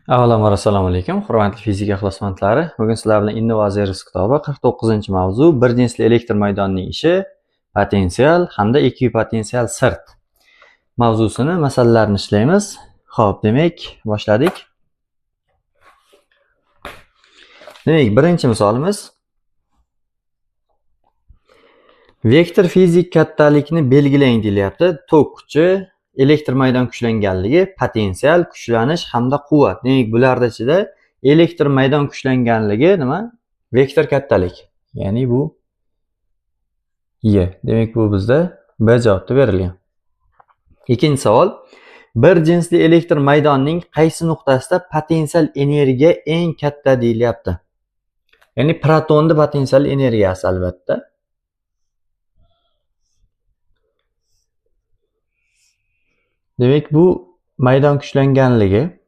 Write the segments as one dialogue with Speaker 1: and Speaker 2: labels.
Speaker 1: Avvalambor assalomu alaykum, hurmatli fizika ixlosmandlari. Bugun sizlar bilan Innovaziris kitobi 49-mavzu bir jinsli elektr maydonning ishi, potensial hamda ekvipotensial sirt mavzusini masalalarini ishlaymiz. Xo'p, demak, boshladik. Demak, birinchi misolimiz vektor fizik kattalikni belgilang deyilyapti. Tok kuchi, elektr maydon kuchlanganligi, potensial, kuchlanish hamda quvvat. Demak, bularning ichida elektr maydon kuchlanganligi nima? Vektor kattalik. Ya'ni bu Y. Demak, bu bizda B javobda berilgan. Ikkinchi savol. Bir jinsli elektr maydonning qaysi nuqtasida potensial energiya eng katta deyilyapti? Ya'ni protonni potensial energiyasi albatta. Demak, bu maydon kuchlanganligi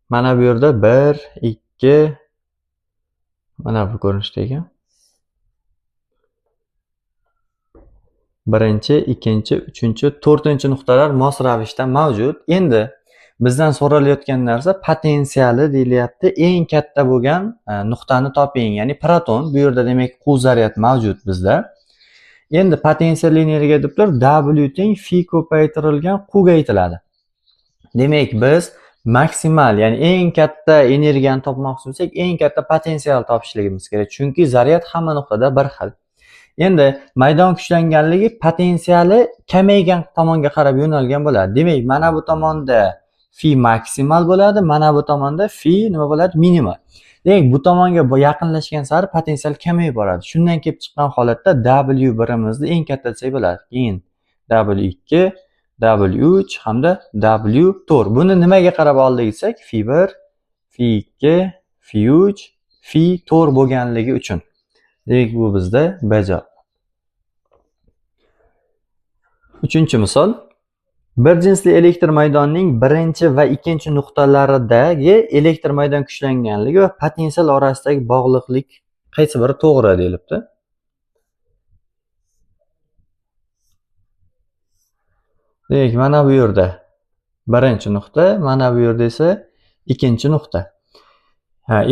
Speaker 1: mana bu yerda 1, 2 mana bu ko'rinishda ekan. Birinchi, ikkinchi, uchinchi, to'rtinchi nuqtalar mos ravishda mavjud. Endi bizdan so'ralayotgan narsa potensiali deyilyapti. Eng katta bo'lgan nuqtani toping, ya'ni proton. Bu yerda demak quv zaryad mavjud bizda. Endi potensial energiya deblar W teng phi ko'paytirilgan quvga aytiladi. Demak, biz maksimal, ya'ni eng katta energiyani topmoqchi bo'lsak, eng katta potensial topishligimiz kerak. Chunki zaryad hamma nuqtada bir xil. Endi maydon kuchlanganligi potensiali kamaygan tomonga qarab yo'nalgan bo'ladi. Demak, mana bu tomonda phi maksimal bo'ladi, mana bu tomonda phi nima bo'ladi? Minimal. Demak, bu tomonga yaqinlashgan sari potensial kamayib boradi. Shundan kelib chiqqan holatda W birimizni eng katta desak bo'ladi. Keyin W2, W3 hamda W4. Buni nimaga qarab oldik desak, phi 1, phi 2, phi 3, phi 4 bo'lganligi uchun. Demak, bu bizda B javob. Uchinchi misol. Bir jinsli elektr maydonning birinchi va ikkinchi nuqtalaridagi elektr maydon kuchlanganligi va potensial orasidagi bog'liqlik qaysi biri to'g'ri deyilibdi. Demak, mana bu yerda birinchi nuqta, mana bu yerda esa ikkinchi nuqta.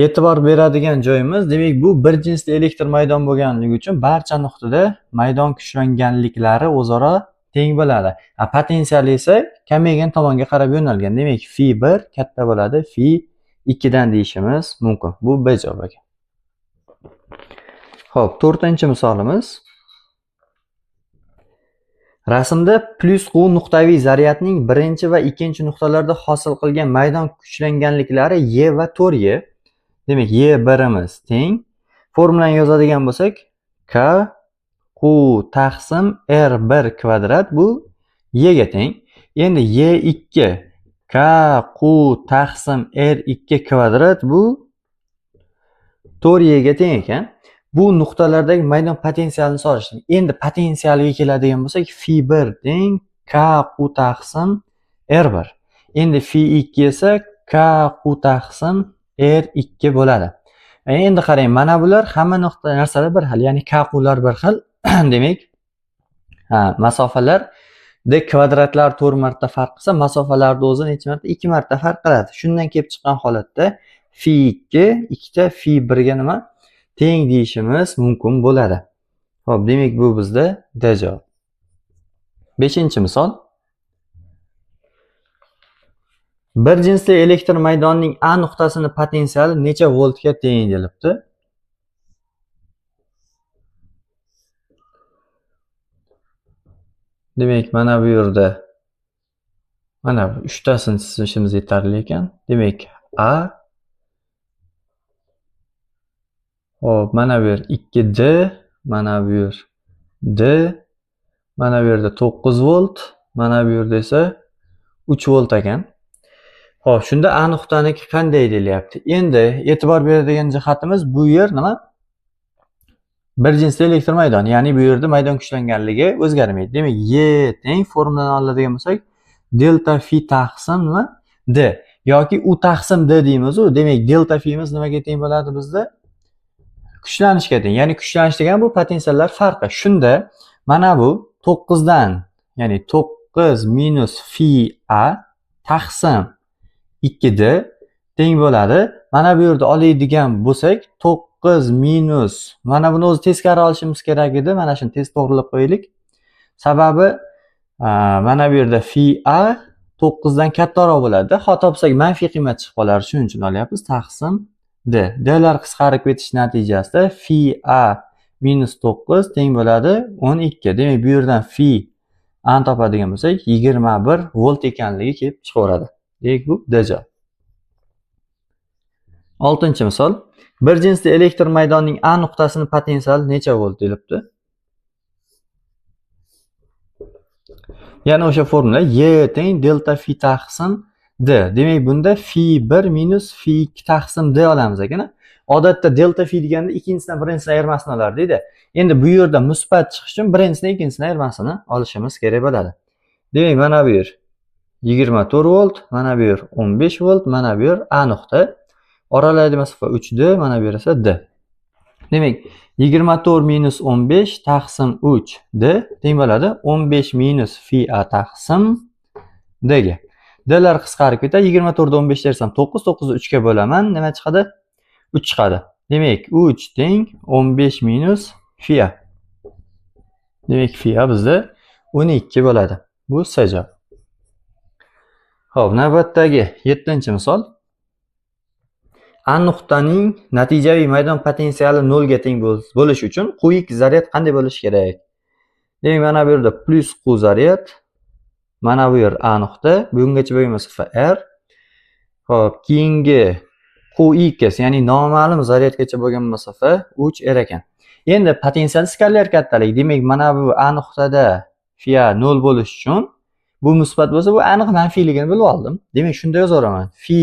Speaker 1: E'tibor beradigan joyimiz, demak, bu bir jinsli elektr maydon bo'lganligi uchun barcha nuqtada maydon kuchlanganliklari o'zaro teng bo'ladi. Potensial esa kamaygan tomonga qarab yo'nalgan. Demak, phi 1 katta bo'ladi, phi 2 dan deyishimiz mumkin. Bu B javob ekan. Xo'p, to'rtinchi misolimiz. Rasmda plus q nuqtaviy zaryadning birinchi va ikkinchi nuqtalarda hosil qilgan maydon kuchlanganliklari Y va 4Y. Demak, Y birimiz teng. Formulani yozadigan bo'lsak, K q taqsim R1 kvadrat bu Y ga teng. Endi Y2 K q taqsim R2 kvadrat bu 4Y ga teng ekan. Bu nuqtalardagi maydon potensialini so'rashdik. Endi potensialga keladigan bo'lsak, phi 1 teng K q taqsim R1. Endi phi 2 esa K q taqsim R2 bo'ladi. Endi qarang, mana bular hamma narsalar bir xil, ya'ni K qlar bir xil. Demak, masofalar d kvadratlar 4 marta farq qilsa, masofalarning o'zi necha marta? 2 marta farq qiladi. Shundan kelib chiqqan holatda phi 2 ikkita phi 1 ga nima? Teng deyishimiz mumkin bo'ladi. Xo'p, demak, bu bizda D javob. 5-misol. Bir jinsli elektr maydonning A nuqtasini potensiali necha voltga teng deyilibdi? Demak, mana bu yerda mana bu 3 tasini chizishimiz yetarli ekan. Demak, A. Hop, mana bu yer 2D, mana bu yer D, mana bu yerda 9 volt, mana bu yerda esa 3 volt ekan. Hop, shunda A nuqtaniki qanday deyilyapti? Endi e'tibor beradigan jihatimiz, bu yer nima? Bir jinsli elektr maydon, ya'ni bu yerda maydon kuchlanganligi o'zgarmaydi. Demak, Y teng formulani oladigan bo'lsak, delta phi taqsim nima? D yoki U taqsim D deymiz. Demak, delta phimiz nimaga teng bo'ladi bizda? Kuchlanishga teng. Ya'ni kuchlanish degan bu potensiallar farqi. Shunda mana bu 9 dan, ya'ni 9 minus phi A taqsim 2D teng bo'ladi. Mana bu yerda oladigan bo'lsak 9 minus, mana buni o'zi teskari olishimiz kerak edi. Mana shuni tez to'g'rilab qo'yaylik. Sababi mana bu yerda phi a 9 dan kattaroq bo'ladi. Xato topsak manfiy qiymat chiqib qolar. Shuning uchun olyapmiz. Taqsim d. D'lar qisqarib ketish natijasida phi a minus 9 teng bo'ladi 12. Demak, bu yerdan phi a ni topadigan bo'lsak 21 volt ekanligi kelib chiqaveradi. Demak, bu d javob. 6-misol. Bir jinsli elektr maydonining A nuqtasini potensiali necha volt deyilibdi? Yana o'sha formula Y teng delta phi taqsim d. Demak, bunda phi 1 minus phi 2 taqsim d olamiz ekan. Odatda delta phi deganda ikkinchisidan birinchisidan ayirmasini olardi. Endi bu yerda musbat chiqish uchun birinchisidan ikkinchisidan ayirmasini olishimiz kerak bo'ladi. Demak, mana bu yer 24 volt, mana bu yer 15 volt, mana bu yer A nuqta. Oralarida masofa 3d, mana bu yer esa d. Demak, 24 minus 15 taqsim 3 d teng bo'ladi 15 minus phi a taqsim d ga. D'lar qisqarib ketadi. 24 da 15 tersam 9, 9 ni 3 ga bo'laman. Nima chiqadi? 3 chiqadi. Demak, 3 teng 15 minus phi a. Demak, phi a bizda 12 bo'ladi. Bu S javob. Xo'p, navbatdagi 7-misol. A nuqtaning natijaviy maydon potensiali 0 ga teng bo'lishi uchun quyik zaryad qanday bo'lishi kerak? Demak, mana bu yerda plus q zaryad, mana bu yer A nuqta, bungacha bo'lgan masofa r. Xo'p, keyingi qx, ya'ni noma'lum zaryadgacha bo'lgan masofa 3r ekan. Endi potensial skalar kattaligi. Demak, mana bu A nuqtada phi a 0 bo'lish uchun bu musbat bo'lsa, bu aniq manfiyligini bilib oldim. Demak, shunda yozaveraman. Phi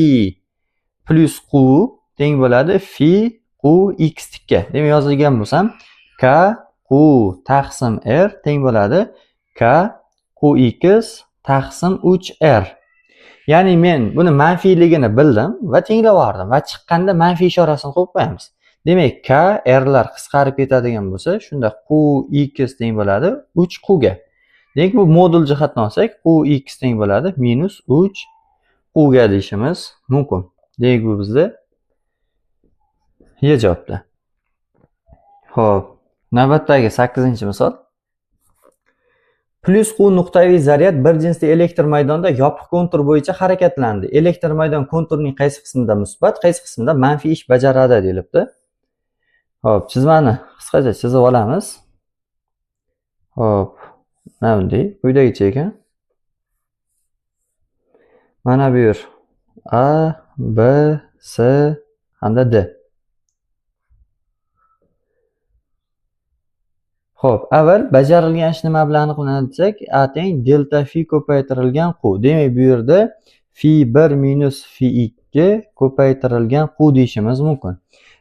Speaker 1: plus q teng bo'ladi phi q x tikka. Demak, yozilgan bo'lsam k q taqsim r teng bo'ladi k q x taqsim 3r. Ya'ni men buni manfiyligini bildim va tenglab oldim va chiqqanda manfiy ishorasini qo'yib qo'yamiz. Demak, k rlar qisqarib ketadigan bo'lsa, shunda q x teng bo'ladi 3 q ga. Demak, bu modul jihatdan olsak, q x teng bo'ladi minus 3 q ga deyishimiz mumkin. Demak, bu bizda Y javobda. Xo'p, navbatdagi 8-misol. Plus q nuqtaviy zaryad bir jinsli elektr maydonda yopiq kontur bo'yicha harakatlandi. Elektr maydon konturining qaysi qismida musbat, qaysi qismida manfiy ish bajaradi deyilibdi. Xo'p, chizmani qisqacha chizib olamiz. Xo'p, mana bunday quyidagicha ekan. Mana bu yer A, B, S hamda D. Xo'p, avval bajarilgan ish nima bilan aniqlansak, A teng delta phi ko'paytirilgan q. Demak, bu yerda phi 1 minus phi 2 ko'paytirilgan q deyishimiz mumkin.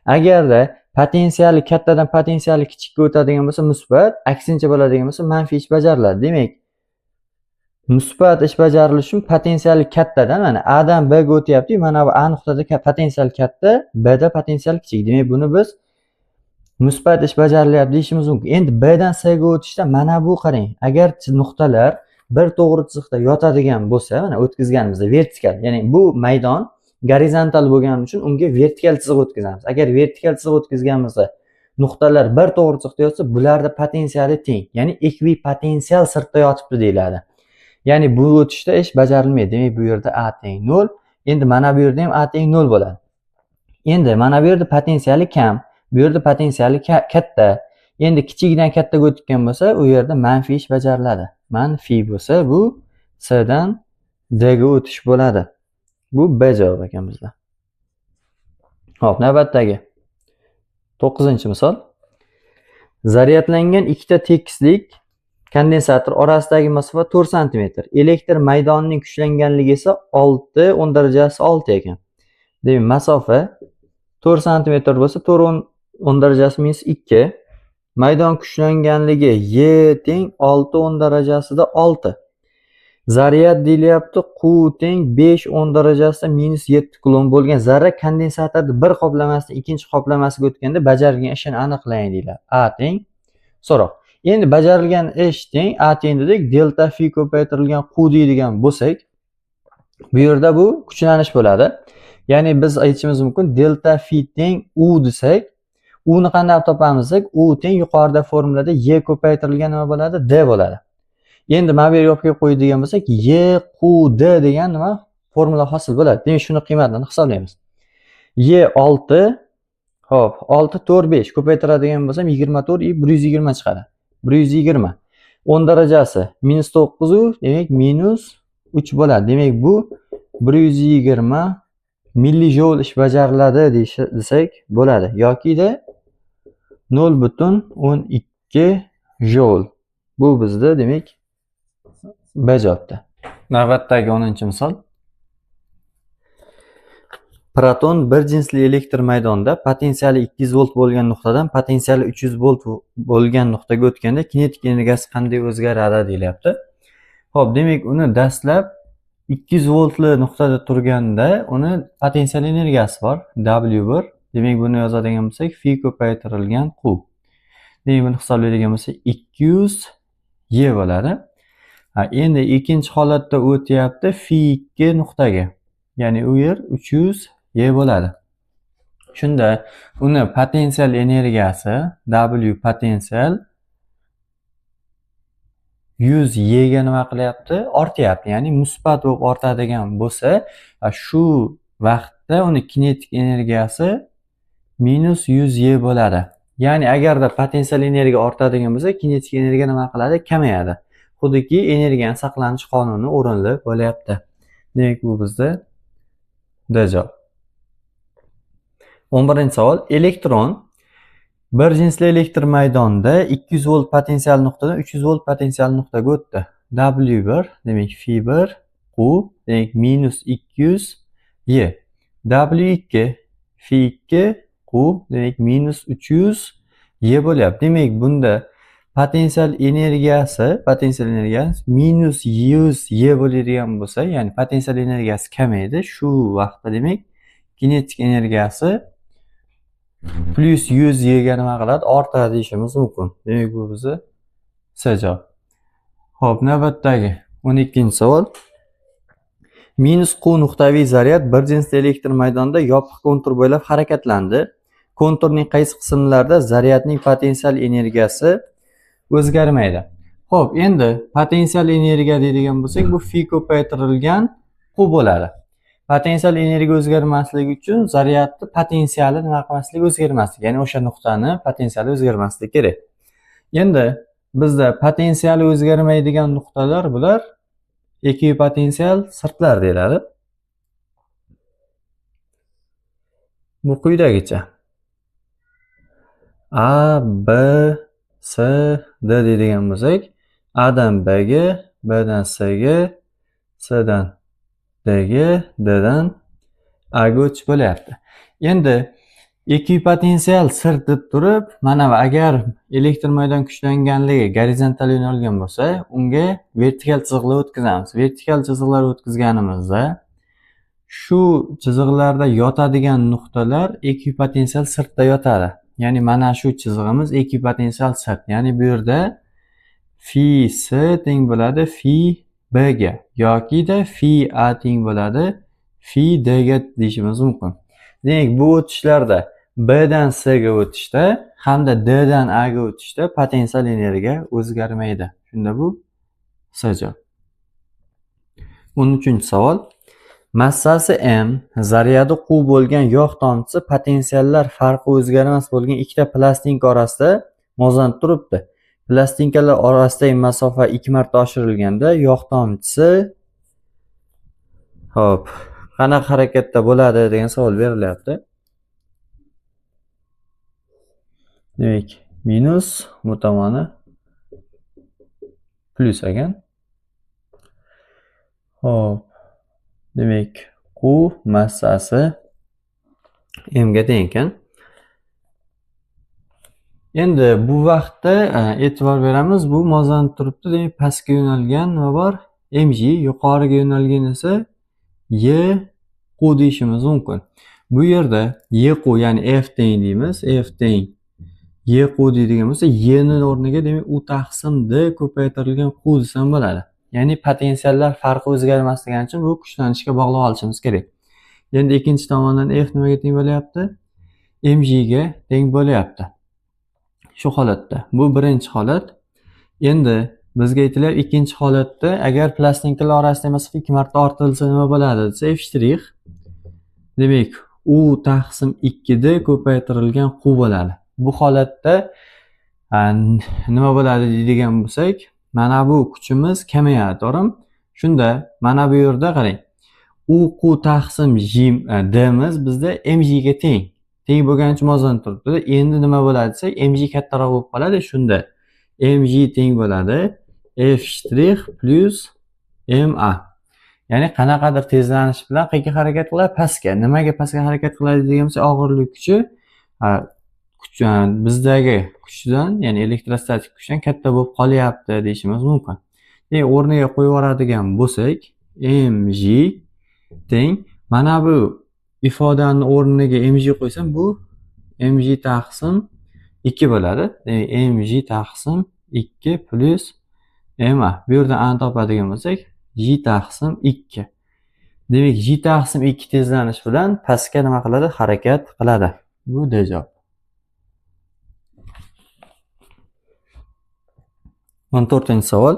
Speaker 1: Agarda potensiali kattadan potensiali kichikka o'tadigan bo'lsa, musbat, aksincha bo'ladigan bo'lsa, manfiy ish bajariladi. Demak, musbat ish bajarilishi uchun potensiali kattadan, mana A dan B ga o'tyapti. Mana bu A nuqtada potensial katta, B da potensial kichik. Demak, buni biz musbat ish bajarilyapti deyishimiz mumkin. Endi B dan C ga o'tishda mana bu qarang. Agar nuqtalar bir to'g'ri chiziqda yotadigan bo'lsa, mana o'tkazganimizda vertikal, ya'ni bu maydon gorizontal bo'lgani uchun unga vertikal chiziq o'tkazamiz. Agar vertikal chiziq o'tkazganimizda nuqtalar bir to'g'ri chiziqda yotsa, bularda potensiali teng, ya'ni ekvipotensial sirtda yotibdi deyiladi. Ya'ni bu o'tishda ish bajarilmaydi. Demak, bu yerda A teng 0. Endi mana bu yerda ham A teng 0 bo'ladi. Endi mana bu yerda potensiali kam, bu yerda potensiali katta. Endi kichikdan kattaga o'tgan bo'lsa, u yerda manfiy ish bajariladi. Manfiy bo'lsa, bu C dan D ga o'tish bo'ladi. Bu B javob ekan bizda. Xo'p, navbatdagi 9-misol. Zaryadlangan ikkita tekislik kondensator orasidagi masofa 4 cm. Elektr maydonining kuchlanganligi esa 6 ekan. Demak, masofa 4 cm bo'lsa, 4 minus 2. Maydon kuchlanganligi Y teng 6 6. Zaryad deyilyapti, q teng 5 minus 7 kulom bo'lgan zarra kondensatorning bir qoplamasidan ikkinchi qoplamasiga o'tganda bajarilgan ishini aniqlang deyiladi. A teng so'roq. Endi bajarilgan ish teng A teng dedik, delta phi ko'paytirilgan q deydigan bo'lsak, bu yerda bu kuchlanish bo'ladi. Ya'ni biz aytishimiz mumkin delta phi teng u desak, uni qanday topamiz desak, u teng yuqorida formulada y ko'paytirilgan nima bo'ladi? D bo'ladi. Endi mana bu yerga olib kelib qo'yadigan bo'lsak, y qu d degan nima formula hosil bo'ladi. Demak, shuni qiymatini hisoblaymiz. Y 6, hop, 6 4 5 ko'paytiradigan bo'lsam 24 120 chiqadi. 120. 10 darajasi -9 u, demak -3 bo'ladi. Demak, bu 120 millijoul ish bajariladi desak bo'ladi. Yoki-da 0,12 joul. Bu bizda demak B javobda. Navbatdagi 10-misol. Proton bir jinsli elektr maydonda potensiali 200 volt bo'lgan nuqtadan potensiali 300 volt bo'lgan nuqtaga o'tganda kinetik energiyasi qanday o'zgaradi deyilyapti. Xo'p, demak, uni dastlab 200 voltli nuqtada turganda uni potensial energiyasi bor, W1. Demak, buni yozadigan bo'lsak, phi ko'paytirilgan q. Demak, buni hisoblaydigan bo'lsak, 200 y bo'ladi. Endi ikkinchi holatda o'tyapti phi 2 nuqtaga. Ya'ni u yer 300 y bo'ladi. Shunda uni potensial energiyasi W potensial 100 y ga nima qilyapti? Ortyapti. Ya'ni musbat bo'lib ortadigan bo'lsa, shu vaqtda uni kinetik energiyasi -100 y bo'ladi. Ya'ni agarda potensial energiya ortadigan bo'lsa, kinetik energiya nima qiladi? Kamayadi. Xuddiki energiyaning saqlanish qonuni o'rinli bo'lyapti. Demak, bu bizda D javob. 11-savol. Elektron bir jinsli elektr maydonda 200 volt potensial nuqtadan 300 volt potensial nuqtaga o'tdi. W1 demak phi 1 q demak -200 y. W2 phi 2 q demak -300 y bo'lyapti. Demak, bunda potensial energiyasi -100 y bo'ladigan bo'lsa, ya'ni potensial energiyasi kamaydi. Shu vaqtda demak kinetik energiyasi +100 y ga nima qiladi? Ortadi deyishimiz mumkin. Demak, bu bizni C javob. Xo'p, navbatdagi 12-savol. -q nuqtaviy zaryad bir jinsli elektr maydonda yopiq kontur bo'ylab harakatlandi. Konturning qaysi qismlarida zaryadning potensial energiyasi o'zgarmaydi? Xo'p, endi potensial energiya deydigan bo'lsak, bu phi ko'paytirilgan q bo'ladi. Potensial energiya o'zgarmasligi uchun zaryadni potensiali nima qilmasligi o'zgarmasligi, ya'ni o'sha nuqtani potensiali o'zgarmasligi kerak. Endi bizda potensiali o'zgarmaydigan nuqtalar bular ekvipotensial sirtlar deyiladi. Bu quyidagicha. A, B, C, D deydigan bo'lsak, A dan B ga, B dan C ga, C dan D ga, D dan A ga o'tish bo'lyapti. Endi ekvipotensial sirt deb turib, mana va agar elektr maydon kuchlanganligi gorizontal yo'nalgan bo'lsa, unga vertikal chiziqlar o'tkazamiz. Vertikal chiziqlar o'tkazganimizda shu chiziqlarda yotadigan nuqtalar ekvipotensial sirtda yotadi. Ya'ni mana shu chizig'imiz ekvipotensial sirt. Ya'ni bu yerda phi C teng bo'ladi phi B ga yoki-da phi A teng bo'ladi phi D ga deyishimiz mumkin. Demak, bu o'tishlarda B dan C ga o'tishda hamda D dan A ga o'tishda potensial energiya o'zgarmaydi. Shunda bu C javob. 13-savol. Massasi m, zaryadi q bo'lgan yog' tomchisi potensiallar farqi o'zgarmas bo'lgan ikkita plastinka orasida mozlanib turibdi. Plastinkalar orasidagi masofa 2 marta oshirilganda yog' tomchisi hop, qanaqa harakatda bo'ladi degan savol berilyapti. Demak, minus bu tomoni plus ekan. Hop. Demak, q massasi m ga teng ekan. Endi bu vaqtda e'tibor beramiz, bu mozlanib turibdi. Demak, pastga yo'nalgan nima bor? mg, yuqoriga yo'nalgan esa y q deyishimiz mumkin. Bu yerda y q, ya'ni f teng deymiz. F teng y q deydigan bo'lsa, y ning o'rniga demak u taqsim d ko'paytirilgan q desam bo'ladi. Ya'ni potensiallar farqi o'zgarmasligi uchun bu kuchlanishga bog'lab olishimiz kerak. Endi ikkinchi tomondan f nimaga teng bo'lyapti? Mg ga teng bo'lyapti. Shu holatda. Bu birinchi holat. Endi bizga aytilyapti ikkinchi holatda agar plastinkalar orasidagi masofa 2 marta ortilsa nima bo'ladi desa f'. Demak, u taqsim 2 da ko'paytirilgan q bo'ladi. Bu holatda nima bo'ladi deydigan bo'lsak, mana bu kuchimiz kamayadi, to'g'rimi? Shunda mana bu yerda qarang. U q taqsim d'miz bizda mg ga teng. Teng bo'lgani uchun mavzulanib turibdi. Endi nima bo'ladi desak, mg kattaroq bo'lib qoladi. Shunda mg teng bo'ladi f' plus ma. Ya'ni qanaqadir tezlanish bilan qayerga harakat qiladi? Pastga. Nimaga pastga harakat qiladi degan bo'lsa, og'irlik kuchi bizdagi kuchdan, ya'ni elektrostatik kuchdan katta bo'lib qolyapti deyishimiz mumkin. O'rniga qo'yib yuboradigan bo'lsak, mg teng mana bu ifodani o'rniga mg qo'ysam, bu mg taqsim 2 bo'ladi. Mg taqsim 2 plus ma. Bu yerdan a topadigan bo'lsak, j taqsim 2. Demak, j taqsim 2 tezlanish bilan pastga nima qiladi? Harakat qiladi. Bu D javob. 14-savol.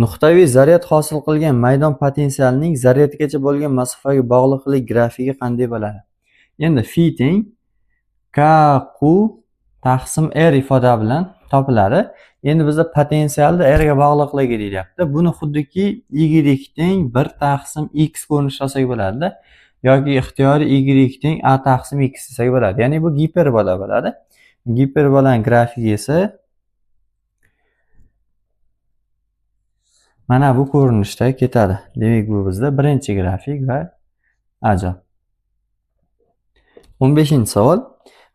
Speaker 1: Nuqtaviy zaryad hosil qilgan maydon potensialining zaryadgacha bo'lgan masofaga bog'liqlik grafigi qanday bo'ladi? Endi phi teng k q taqsim r ifoda bilan topiladi. Endi bizda potensialda r ga bog'liqligi deyilyapti. Buni xuddiki y teng 1 taqsim x ko'rinishda olsak bo'ladi, yoki ixtiyoriy y teng a taqsim x desak bo'ladi. Ya'ni bu giperbola bo'ladi. Giperbolaning grafigi esa mana bu ko'rinishda ketadi. Demak, bu bizda birinchi grafik va ajob. 15-savol.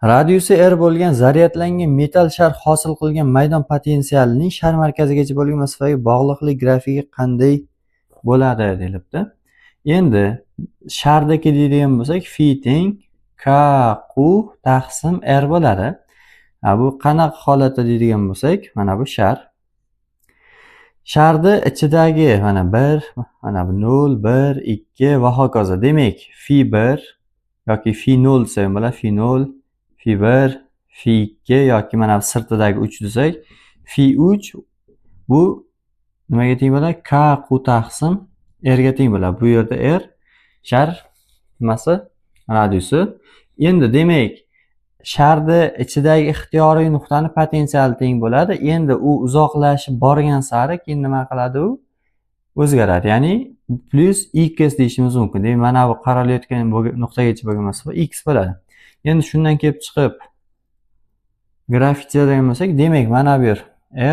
Speaker 1: Radiusi r bo'lgan zaryadlangan metal shar hosil qilgan maydon potensialining shar markazigacha bo'lgan masofaga bog'liqlik grafigi qanday bo'ladi deyilibdi. Endi shardagi deydigan bo'lsak, phi teng k q taqsim r bo'ladi. Bu qanaqa holatda deydigan bo'lsak, mana bu shar. Sharni ichidagi mana 1, mana bu 0, 1, 2 va hokazo. Demak, phi 1 yoki phi 0 desa ham bo'ladi, phi 0, phi 1, phi 2 yoki mana bu sirtidagi 3 desak, phi 3 bu nimaga teng bo'ladi? K q taqsim r ga teng bo'ladi. Bu yerda r shar nimasi? Radiusi. Endi demak, sharni ichidagi ixtiyoriy nuqtani potensiali teng bo'ladi. Endi u uzoqlashib borgan sari keyin nima qiladi? U o'zgaradi. Ya'ni plus x deyishimiz mumkin. Demak, mana bu qaralayotgan nuqtagacha bo'lgan masofa x bo'ladi. Endi shundan kelib chiqib grafik chizadigan bo'lsak, demak, mana bu yer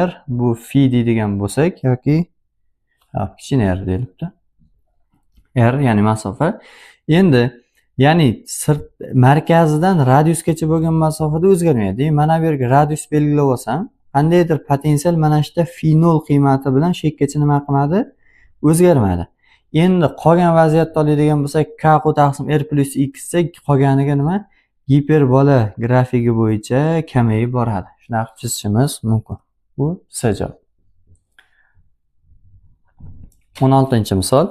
Speaker 1: r, bu phi deydigan bo'lsak yoki kichkina r deyilibdi. R ya'ni masofa. Endi ya'ni sirt markazidan radiusgacha bo'lgan masofada o'zgarmaydi. Mana bu yerga radius belgilab olsam, qandaydir potensial mana shunda phi 0 qiymati bilan shu yergacha nima qilmadi? O'zgarmadi. Endi qolgan vaziyatda oladigan bo'lsak, k q taqsim r plus x desa, qolganiga nima? Giperbola grafigi bo'yicha kamayib boradi. Shunaqa chizishimiz mumkin. Bu C javob. 16-misol.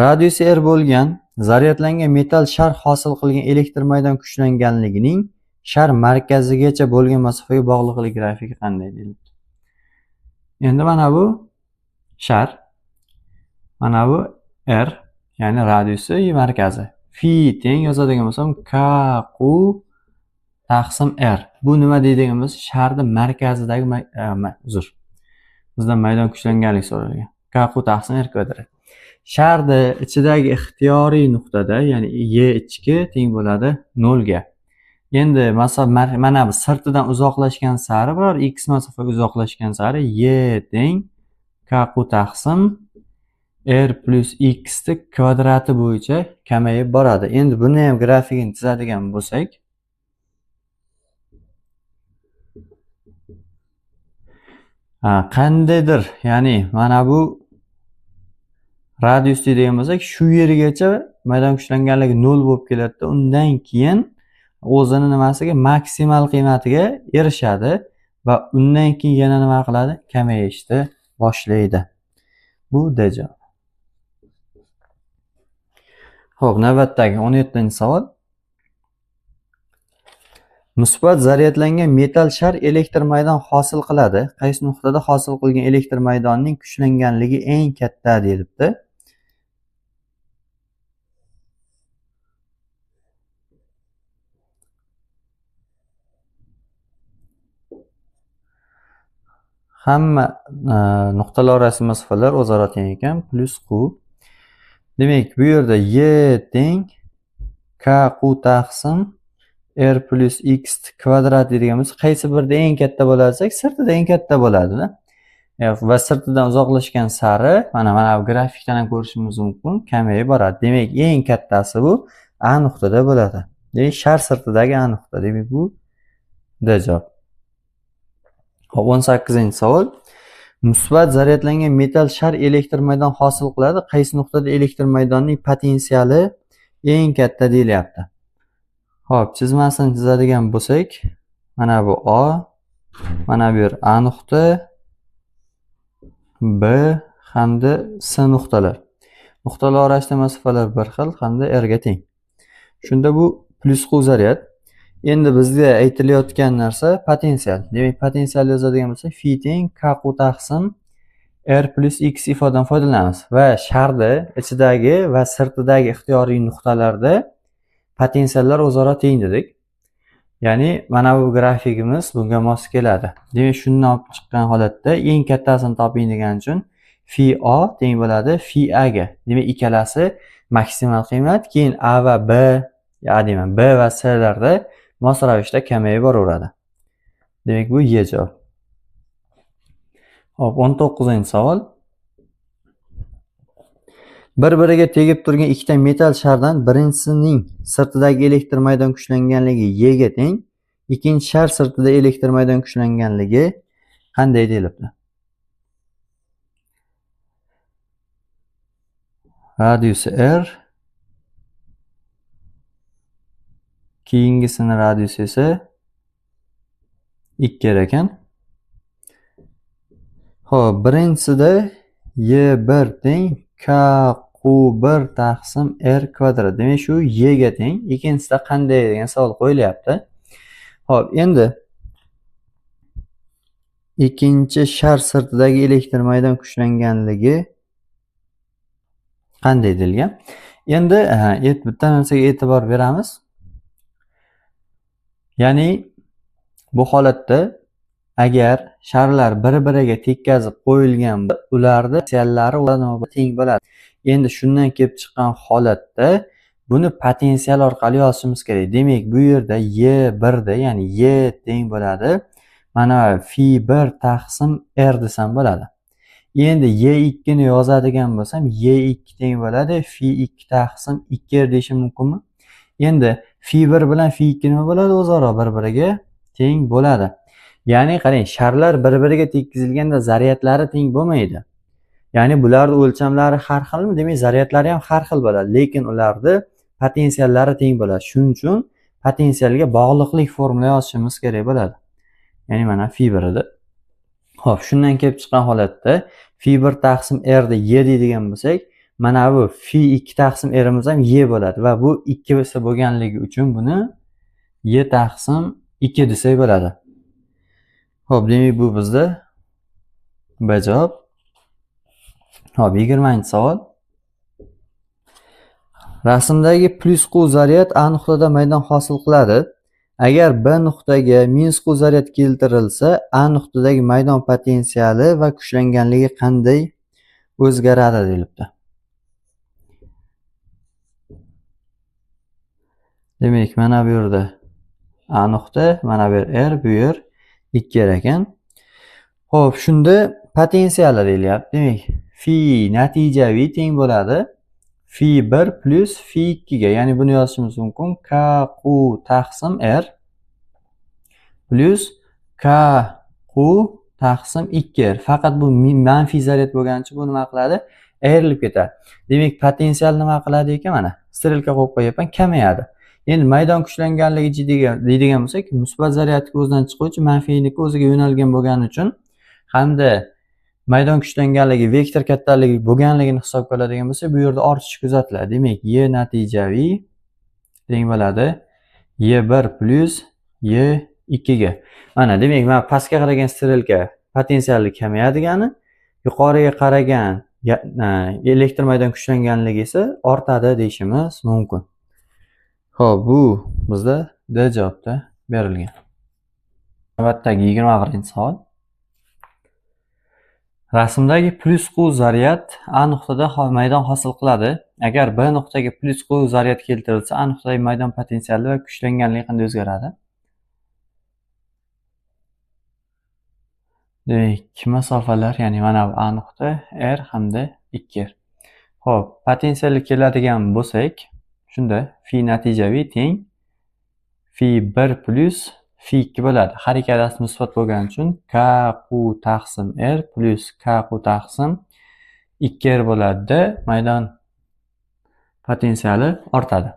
Speaker 1: Radiusi r bo'lgan zaryadlangan metal shar hosil qilgan elektr maydon kuchlanganligining shar markazigacha bo'lgan masofaga bog'liqlik grafiki qanday deyiladi? Endi mana bu shar, mana bu r, ya'ni radiusi markazi. Phi teng yozadigan bo'lsam, k q taqsim r. Bu nima deydigan bo'lsa, sharni markazidagi bizdan maydon kuchlanganligi so'ralgan. K q taqsim r kvadrat. Sharni ichidagi ixtiyoriy nuqtada, ya'ni y ichki teng bo'ladi 0 ga. Endi mana bu sirtidan uzoqlashgan sari, biror x masofaga uzoqlashgan sari y teng k q taqsim r plus x ni kvadrati bo'yicha kamayib boradi. Endi buni ham grafikini chizadigan bo'lsak, qandaydir, ya'ni mana bu radius deydigan bo'lsak, shu yergacha maydon kuchlanganligi 0 bo'lib keladi. Undan keyin o'zini nimasiga maksimal qiymatiga erishadi va undan keyin yana nima qiladi? Kamayishni boshlaydi. Bu D javob. Xo'p, navbatdagi 17-savol. Musbat zaryadlangan metall shar elektr maydon hosil qiladi. Qaysi nuqtada hosil qilgan elektr maydonining kuchlanganligi eng katta deyilibdi. Hamma nuqtalar orasi masofalar o'zaro teng ekan, plus q. Demak, bu yerda y teng k q taqsim r plus x kvadrat deydiganimiz qaysi birida eng katta bo'ladi desak, sirtida eng katta bo'ladi-da. Va sirtidan uzoqlashgan sari mana bu grafikdan ham ko'rishimiz mumkin, kamayib boradi. Demak, eng kattasi bu A nuqtada bo'ladi. Demak, shar sirtidagi A nuqta. Demak, bu D javob. Hop, 18-savol. Musbat zaryadlangan metall shar elektr maydon hosil qiladi. Qaysi nuqtada elektr maydonining potensiali eng katta deyilyapti. Hop, chizmasini chizadigan bo'lsak, mana bu A, mana bu yer A nuqta, B hamda C nuqtalar. Nuqtalar orasidagi masofalar bir xil hamda R ga teng. Shunda bu plus q zaryad. Endi bizga aytilayotgan narsa potensial. Demak, potensial yozadigan bo'lsak, phi teng k q taqsim r plus x ifodadan foydalanamiz va sharda ichidagi va sirtidagi ixtiyoriy nuqtalarda potensiallar o'zaro teng dedik. Ya'ni mana bu grafikimiz bunga mos keladi. Demak, shundan olib chiqqan holatda eng kattasini toping degan uchun phi a teng bo'ladi phi a ga. Demak, ikkalasi maksimal qiymat, keyin a va b, B va C larda mos ravishda kamayib boraveradi. Demak, bu Y javob. Hop, 19-savol. Bir-biriga tegib turgan ikkita metall shardan birinchisining sirtidagi elektr maydon kuchlanganligi Y ga teng, ikkinchi shar sirtida elektr maydon kuchlanganligi qanday deyilibdi? Radiusi R, keyingisini radiusi esa 2 ekan. Xo'p, birinchisida Y1 teng K-Q1 taqsim R kvadrat. Demak, shu Y ga teng. Ikkinchisida qanday degan savol qo'yilyapti. Xo'p, endi ikkinchi shar sirtidagi elektr maydon kuchlanganligi qanday deyilgan? Endi bitta narsaga e'tibor beramiz. Ya'ni bu holatda agar sharlar bir-biriga tekkazib qo'yilgan, ularda potensiallari teng bo'ladi. Endi shundan kelib chiqqan holatda buni potensial orqali yozishimiz kerak. Demak, bu yerda Y1 da, ya'ni Y teng bo'ladi. Mana phi 1 taqsim R desam bo'ladi. Endi Y2 ni yozadigan bo'lsam, Y2 teng bo'ladi phi 2 taqsim 2R deyishim mumkinmi? Endi phi 1 bilan phi 2 nima bo'ladi? O'zaro bir-biriga teng bo'ladi. Ya'ni qarang, sharlar bir-biriga tekkizilganda zaryadlari teng bo'lmaydi. Ya'ni bularning o'lchamlari har xilmi? Demak, zaryadlari ham har xil bo'ladi, lekin ularning potensiallari teng bo'ladi. Shuning uchun potensialga bog'liqlik formula yozishimiz kerak bo'ladi. Ya'ni mana phi 1 edi. Xo'p, shundan kelib chiqqan holatda phi 1 taqsim R da Y deydigan bo'lsak, mana bu phi 2 taqsim R imiz ham Y bo'ladi va bu 2 bo'lganligi uchun buni Y taqsim 2 desak bo'ladi. Xo'p, demak bu bizda B javob. Xo'p, 20-savol. Rasmdagi plus q zaryad A nuqtada maydon hosil qiladi. Agar B nuqtaga minus q zaryad keltirilsa, A nuqtadagi maydon potensiali va kuchlanganligi qanday o'zgaradi deyilibdi. Demak, mana bu yerda A nuqta, mana bu yer R, bu yer 2R ekan. Xo'p, shunda potensiali deyilyapti. Demak, phi natijaviy teng bo'ladi phi 1 plus phi 2 ga. Ya'ni buni yozishimiz mumkin. K q taqsim R plus K q taqsim 2R. Faqat bu manfiy zaryad bo'lgani uchun bu nima qiladi? Ayrilib ketadi. Demak, potensial nima qiladi ekan? Mana strelka qo'yib qo'yapman, kamayadi. Endi maydon kuchlanganligi deydigan bo'lsak, musbat zaryadni o'zidan chiquvchi, manfiyniki o'ziga yo'nalgan bo'lgani uchun hamda maydon kuchlanganligi vektor kattaligi bo'lganligini hisobga oladigan bo'lsak, bu yerda ortish kuzatiladi. Demak, y natijaviy teng bo'ladi y1 plus y2 ga. Mana, demak, mana pastga qaragan strelka potensiali kamayadigani, yuqoriga qaragan elektr maydon kuchlanganligi esa ortadi deyishimiz mumkin. Xo'p, bu bizda D javobda berilgan. Navbatdagi 21-savol. Rasmdagi plyus q zaryad A nuqtada maydon hosil qiladi. Agar B nuqtaga plyus q zaryad keltirilsa, A nuqtadagi maydon potensiali va kuchlanganligi qanday o'zgaradi? Demak, masofalar, ya'ni mana bu A nuqta R hamda 2R. Xo'p, potensialga keladigan bo'lsak, shunda phi natijaviy teng phi 1 plus phi 2 bo'ladi. Har ikkalasi musbat bo'lgani uchun k q taqsim r plus k q taqsim 2r bo'ladi. Maydon potensiali ortadi.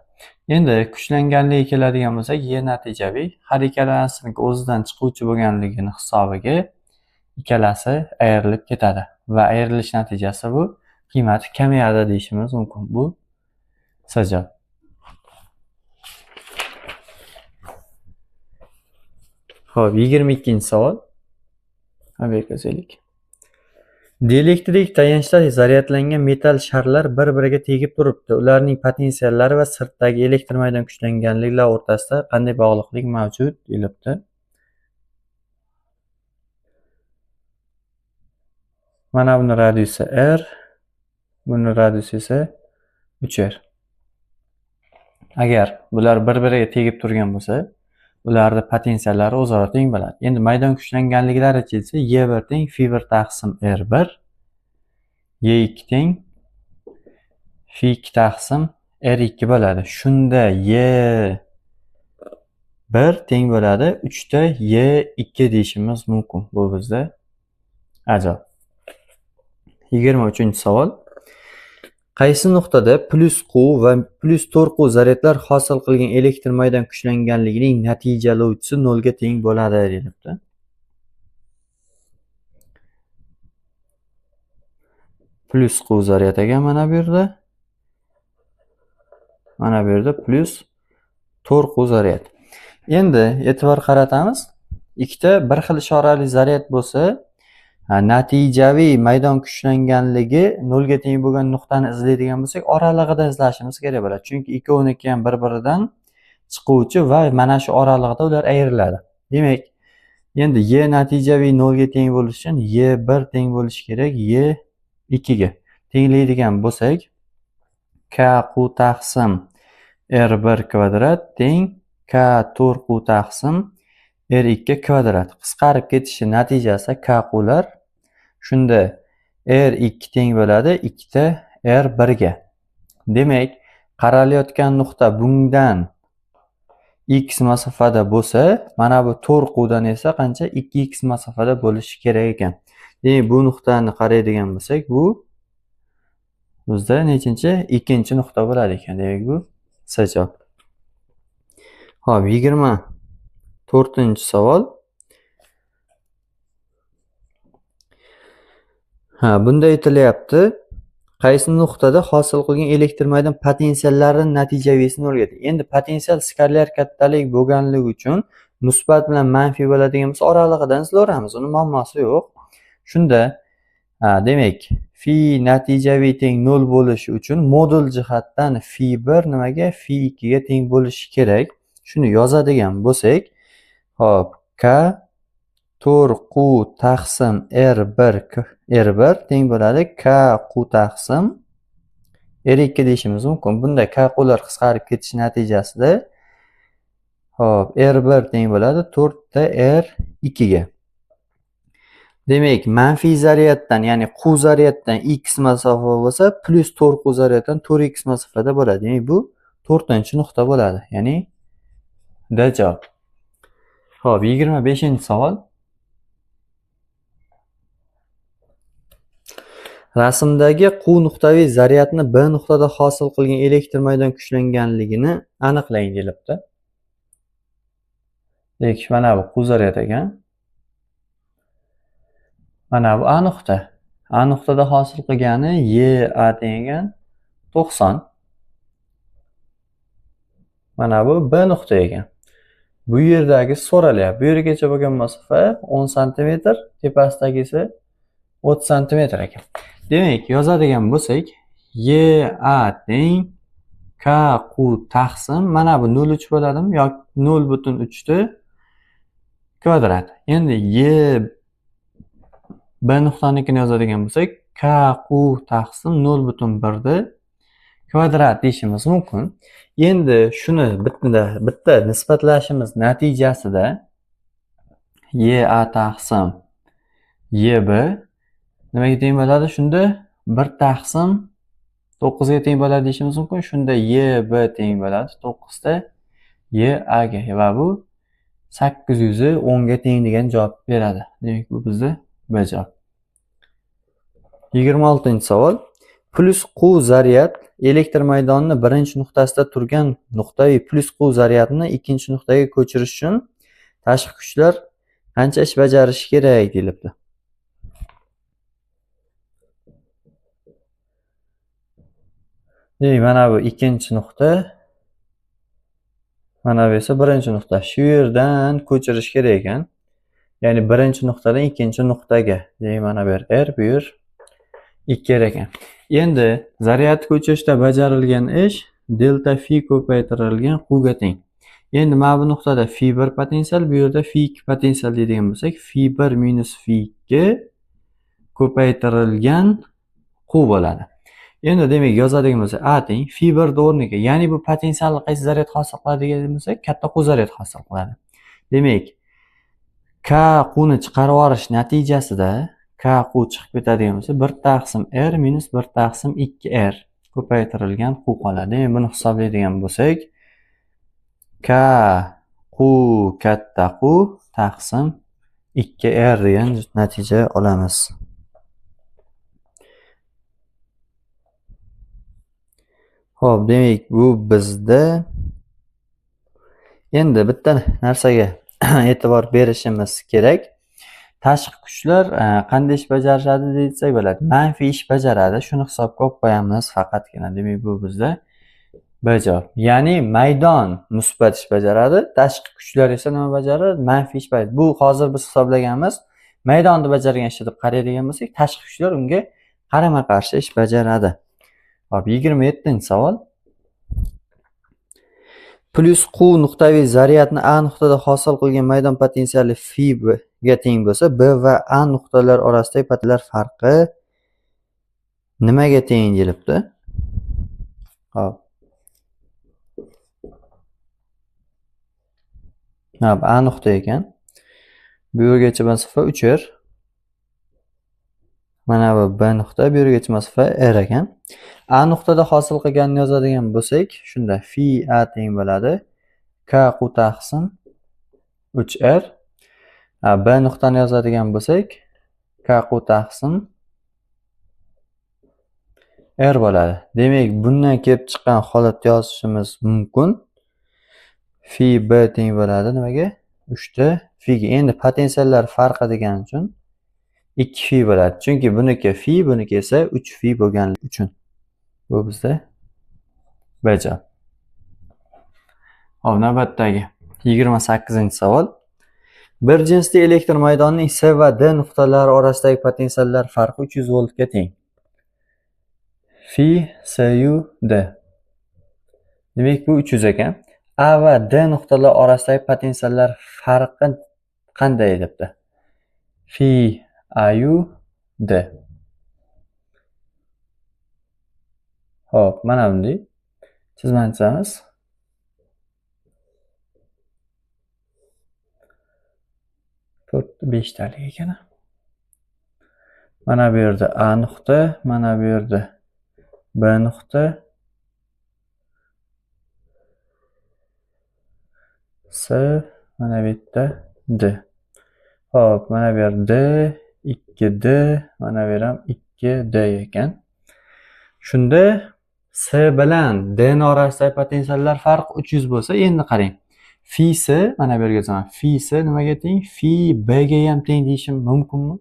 Speaker 1: Endi kuchlanganligiga keladigan bo'lsak, y natijaviy har ikkalasining o'zidan chiquvchi bo'lganligini hisobiga ikkalasi ayrilib ketadi va ayrilish natijasi bu qiymati kamayadi deyishimiz mumkin. Bu C javob. Xo'p, 22-savol. Ko'raylik. Dielektrik tayanchda zaryadlangan metal sharlar bir-biriga tegib turibdi. Ularning potensiallari va sirtdagi elektr maydon kuchlanganliklari o'rtasida qanday bog'liqlik mavjud deyilibdi. Mana buni radiusi r, buni radiusi esa 3r. Agar bular bir-biriga tegib turgan bo'lsa, ularning potensiallari o'zaro teng bo'ladi. Endi maydon kuchlanganligi darajasi y1 teng phi1 taqsim r1, y2 teng phi2 taqsim r2 bo'ladi. Shunda y1 teng bo'ladi 3 ta y2 deyishimiz mumkin. Bu bizda ajoyib. 23-savol. Qaysi nuqtada plyus q va plyus 4q zaryadlar hosil qilgan elektr maydon kuchlanganligining natijalovchisi 0 ga teng bo'ladi deyilibdi. Plyus q zaryad ekan mana bu yerda. Mana bu yerda plyus 4q zaryad. Endi e'tibor qaratamiz. Ikkita bir xil ishorali zaryad bo'lsa, natijaviy maydon kuchlanganligi 0 ga teng bo'lgan nuqtani izlaydigan bo'lsak, oralig'ida izlashimiz kerak bo'ladi. Chunki ikkoviniki ham bir-biridan chiquvchi va mana shu oralig'ida ular ayriladi. Demak, endi y natijaviy 0 ga teng bo'lishi uchun y1 teng bo'lishi kerak y2 ga. Tenglaydigan bo'lsak, k q taqsim r1 kvadrat teng k 4q taqsim r2 kvadrat. Qisqarib ketishi natijasi k qlar. Shunda r2 teng bo'ladi 2 ta r1 ga. Demak, qaralayotgan nuqta bundan x masofada bo'lsa, mana bu 4q dan esa qancha 2x masofada bo'lishi kerak ekan. Demak, bu nuqtani qaraydigan bo'lsak, bu bizda nechinchi? Ikkinchi nuqta bo'ladi ekan. Demak, bu C javob. Xo'p, 24-savol. Bunda aytilyapti, qaysi nuqtada hosil qilgan elektr maydon potensiallarining natijaviysi 0 ga teng. Endi potensial skalar kattalik bo'lganligi uchun musbat bilan manfiy bo'ladigan bo'lsa, oralig'idan izlaveramiz. Uni muammosi yo'q. Shunda, demak, phi natijaviy teng 0 bo'lishi uchun modul jihatdan phi1 nimaga? Phi2 ga teng bo'lishi kerak. Shuni yozadigan bo'lsak, hop, k 4q taqsim r1 teng bo'ladi k q taqsim r2 deyishimiz mumkin. Bunda k qlar qisqarib ketish natijasida hop, r1 teng bo'ladi 4 ta r2 ga. Demak, manfiy zaryaddan, ya'ni q zaryaddan x masofa bo'lsa, plyus 4q zaryaddan 4x masofada bo'ladi. Demak, bu 4-nuqta bo'ladi. Ya'ni D javob. Xo'p, 25-savol. Rasmdagi q nuqtaviy zaryadni B nuqtada hosil qilgan elektr maydon kuchlanganligini aniqlang deyilibdi. Demak, mana bu q zaryad ekan. Mana bu A nuqta. A nuqtada hosil qilgani y a tengan 90. Mana bu B nuqta ekan. Bu yerdagi so'ralyapti. Bu yergacha bo'lgan masofa 10 cm, tepasidagisi 30 cm ekan. Demak, yozadigan bo'lsak, y a teng k q taqsim mana bu 0,3 bo'ladimi yoki 0,3 kvadrat. Endi y b nuqtanikini yozadigan bo'lsak, k q taqsim 0,1 kvadrat deyishimiz mumkin. Endi shuni bitta nisbatlashimiz natijasida y a taqsim y b nimaga teng bo'ladi? Shunda 1 taqsim 9 ga teng bo'ladi deyishimiz mumkin. Shunda y b teng bo'ladi 9 ta y a ga va bu 810 ga teng degan javob beradi. Demak, bu bizda B javob. 26-savol. Plus q zaryad elektr maydonini birinchi nuqtasida turgan nuqtaviy plus q zaryadni ikkinchi nuqtaga ko'chirish uchun tashqi kuchlar qancha ish bajarishi kerak deyilibdi. Mana bu ikkinchi nuqta, mana bu esa birinchi nuqta. Shu yerdan ko'chirish kerak ekan. Ya'ni birinchi nuqtadan ikkinchi nuqtaga. Mana bu yer R, bu yer 2 ekan. Endi zaryad ko'chirishda bajarilgan ish delta phi ko'paytirilgan q ga teng. Endi mana bu nuqtada phi 1 potensial, bu yerda phi 2 potensial deydigan bo'lsak, phi 1 minus phi 2 ko'paytirilgan q bo'ladi. Endi demak yozadigan bo'lsak, a teng phi 1 o'rniga, ya'ni bu potensialni qaysi zaryad hosil qiladi degan bo'lsak, katta q zaryad hosil qiladi. Demak, k qni chiqarib yuborish natijasida k q chiqib ketadigan bo'lsa 1 taqsim r minus 1 taqsim 2r ko'paytirilgan q qoladi. Demak, buni hisoblaydigan bo'lsak, k q katta q taqsim 2r degan natija olamiz. Xo'p, demak, bu bizda endi bitta narsaga e'tibor berishimiz kerak. Tashqi kuchlar qanday ish bajaradi desak bo'ladi. Manfiy ish bajaradi. Shuni hisobga olib qo'yamiz faqatgina. Demak, bu bizda B javob. Ya'ni maydon musbat ish bajaradi, tashqi kuchlar esa nima bajaradi? Manfiy ish bajaradi. Bu hozir biz hisoblaganmiz. Maydonda bajargan ish deb qaraydigan bo'lsak, tashqi kuchlar unga qarama-qarshi ish bajaradi. Hop, 27-savol. Plus q nuqtaviy zaryadni A nuqtada hosil qilgan maydon potensiali phi ga teng bo'lsa, B va A nuqtalar orasidagi patlar farqi nimaga teng deyilibdi? Hop. A nuqta ekan. Bu yergacha masofa 3r. Mana bu B nuqta, bu yergacha masofa r ekan. A nuqtada hosil qilganini yozadigan bo'lsak, shunda phi A teng bo'ladi k q taqsim 3r. B nuqtani yozadigan bo'lsak, k q taqsim r bo'ladi. Demak, bundan kelib chiqqan holatni yozishimiz mumkin. Phi B teng bo'ladi nimaga? 3 ta phi ga. Endi potensiallar farqi degan uchun 2 phi bo'ladi. Chunki buniki phi, buniki esa 3 phi bo'lgani uchun. Bu bizda B javob. Hop, navbatdagi 28-savol. Bir jinsli elektr maydonining S va D nuqtalari orasidagi potensiallar farqi 300 voltga teng. Phi SU D. Demak, bu 300 ekan. A va D nuqtalari orasidagi potensiallar farqi qanday debdi? Phi AU D. Hop, mana bunday chizmani chizamiz. To'rtta 5 talik ekan. Mana bu yerda A nuqta, mana bu yerda B nuqta, S, mana bu yerda D. Hop, mana bu yer D, 2D, mana bu yer ham 2D ekan. Shunda S bilan D ning orasidagi potensiallar farqi 300 bo'lsa, endi qarang. Phi S, mana bu yerga yozaman. Phi S nimaga teng? Phi B ga ham teng deyishim mumkinmi?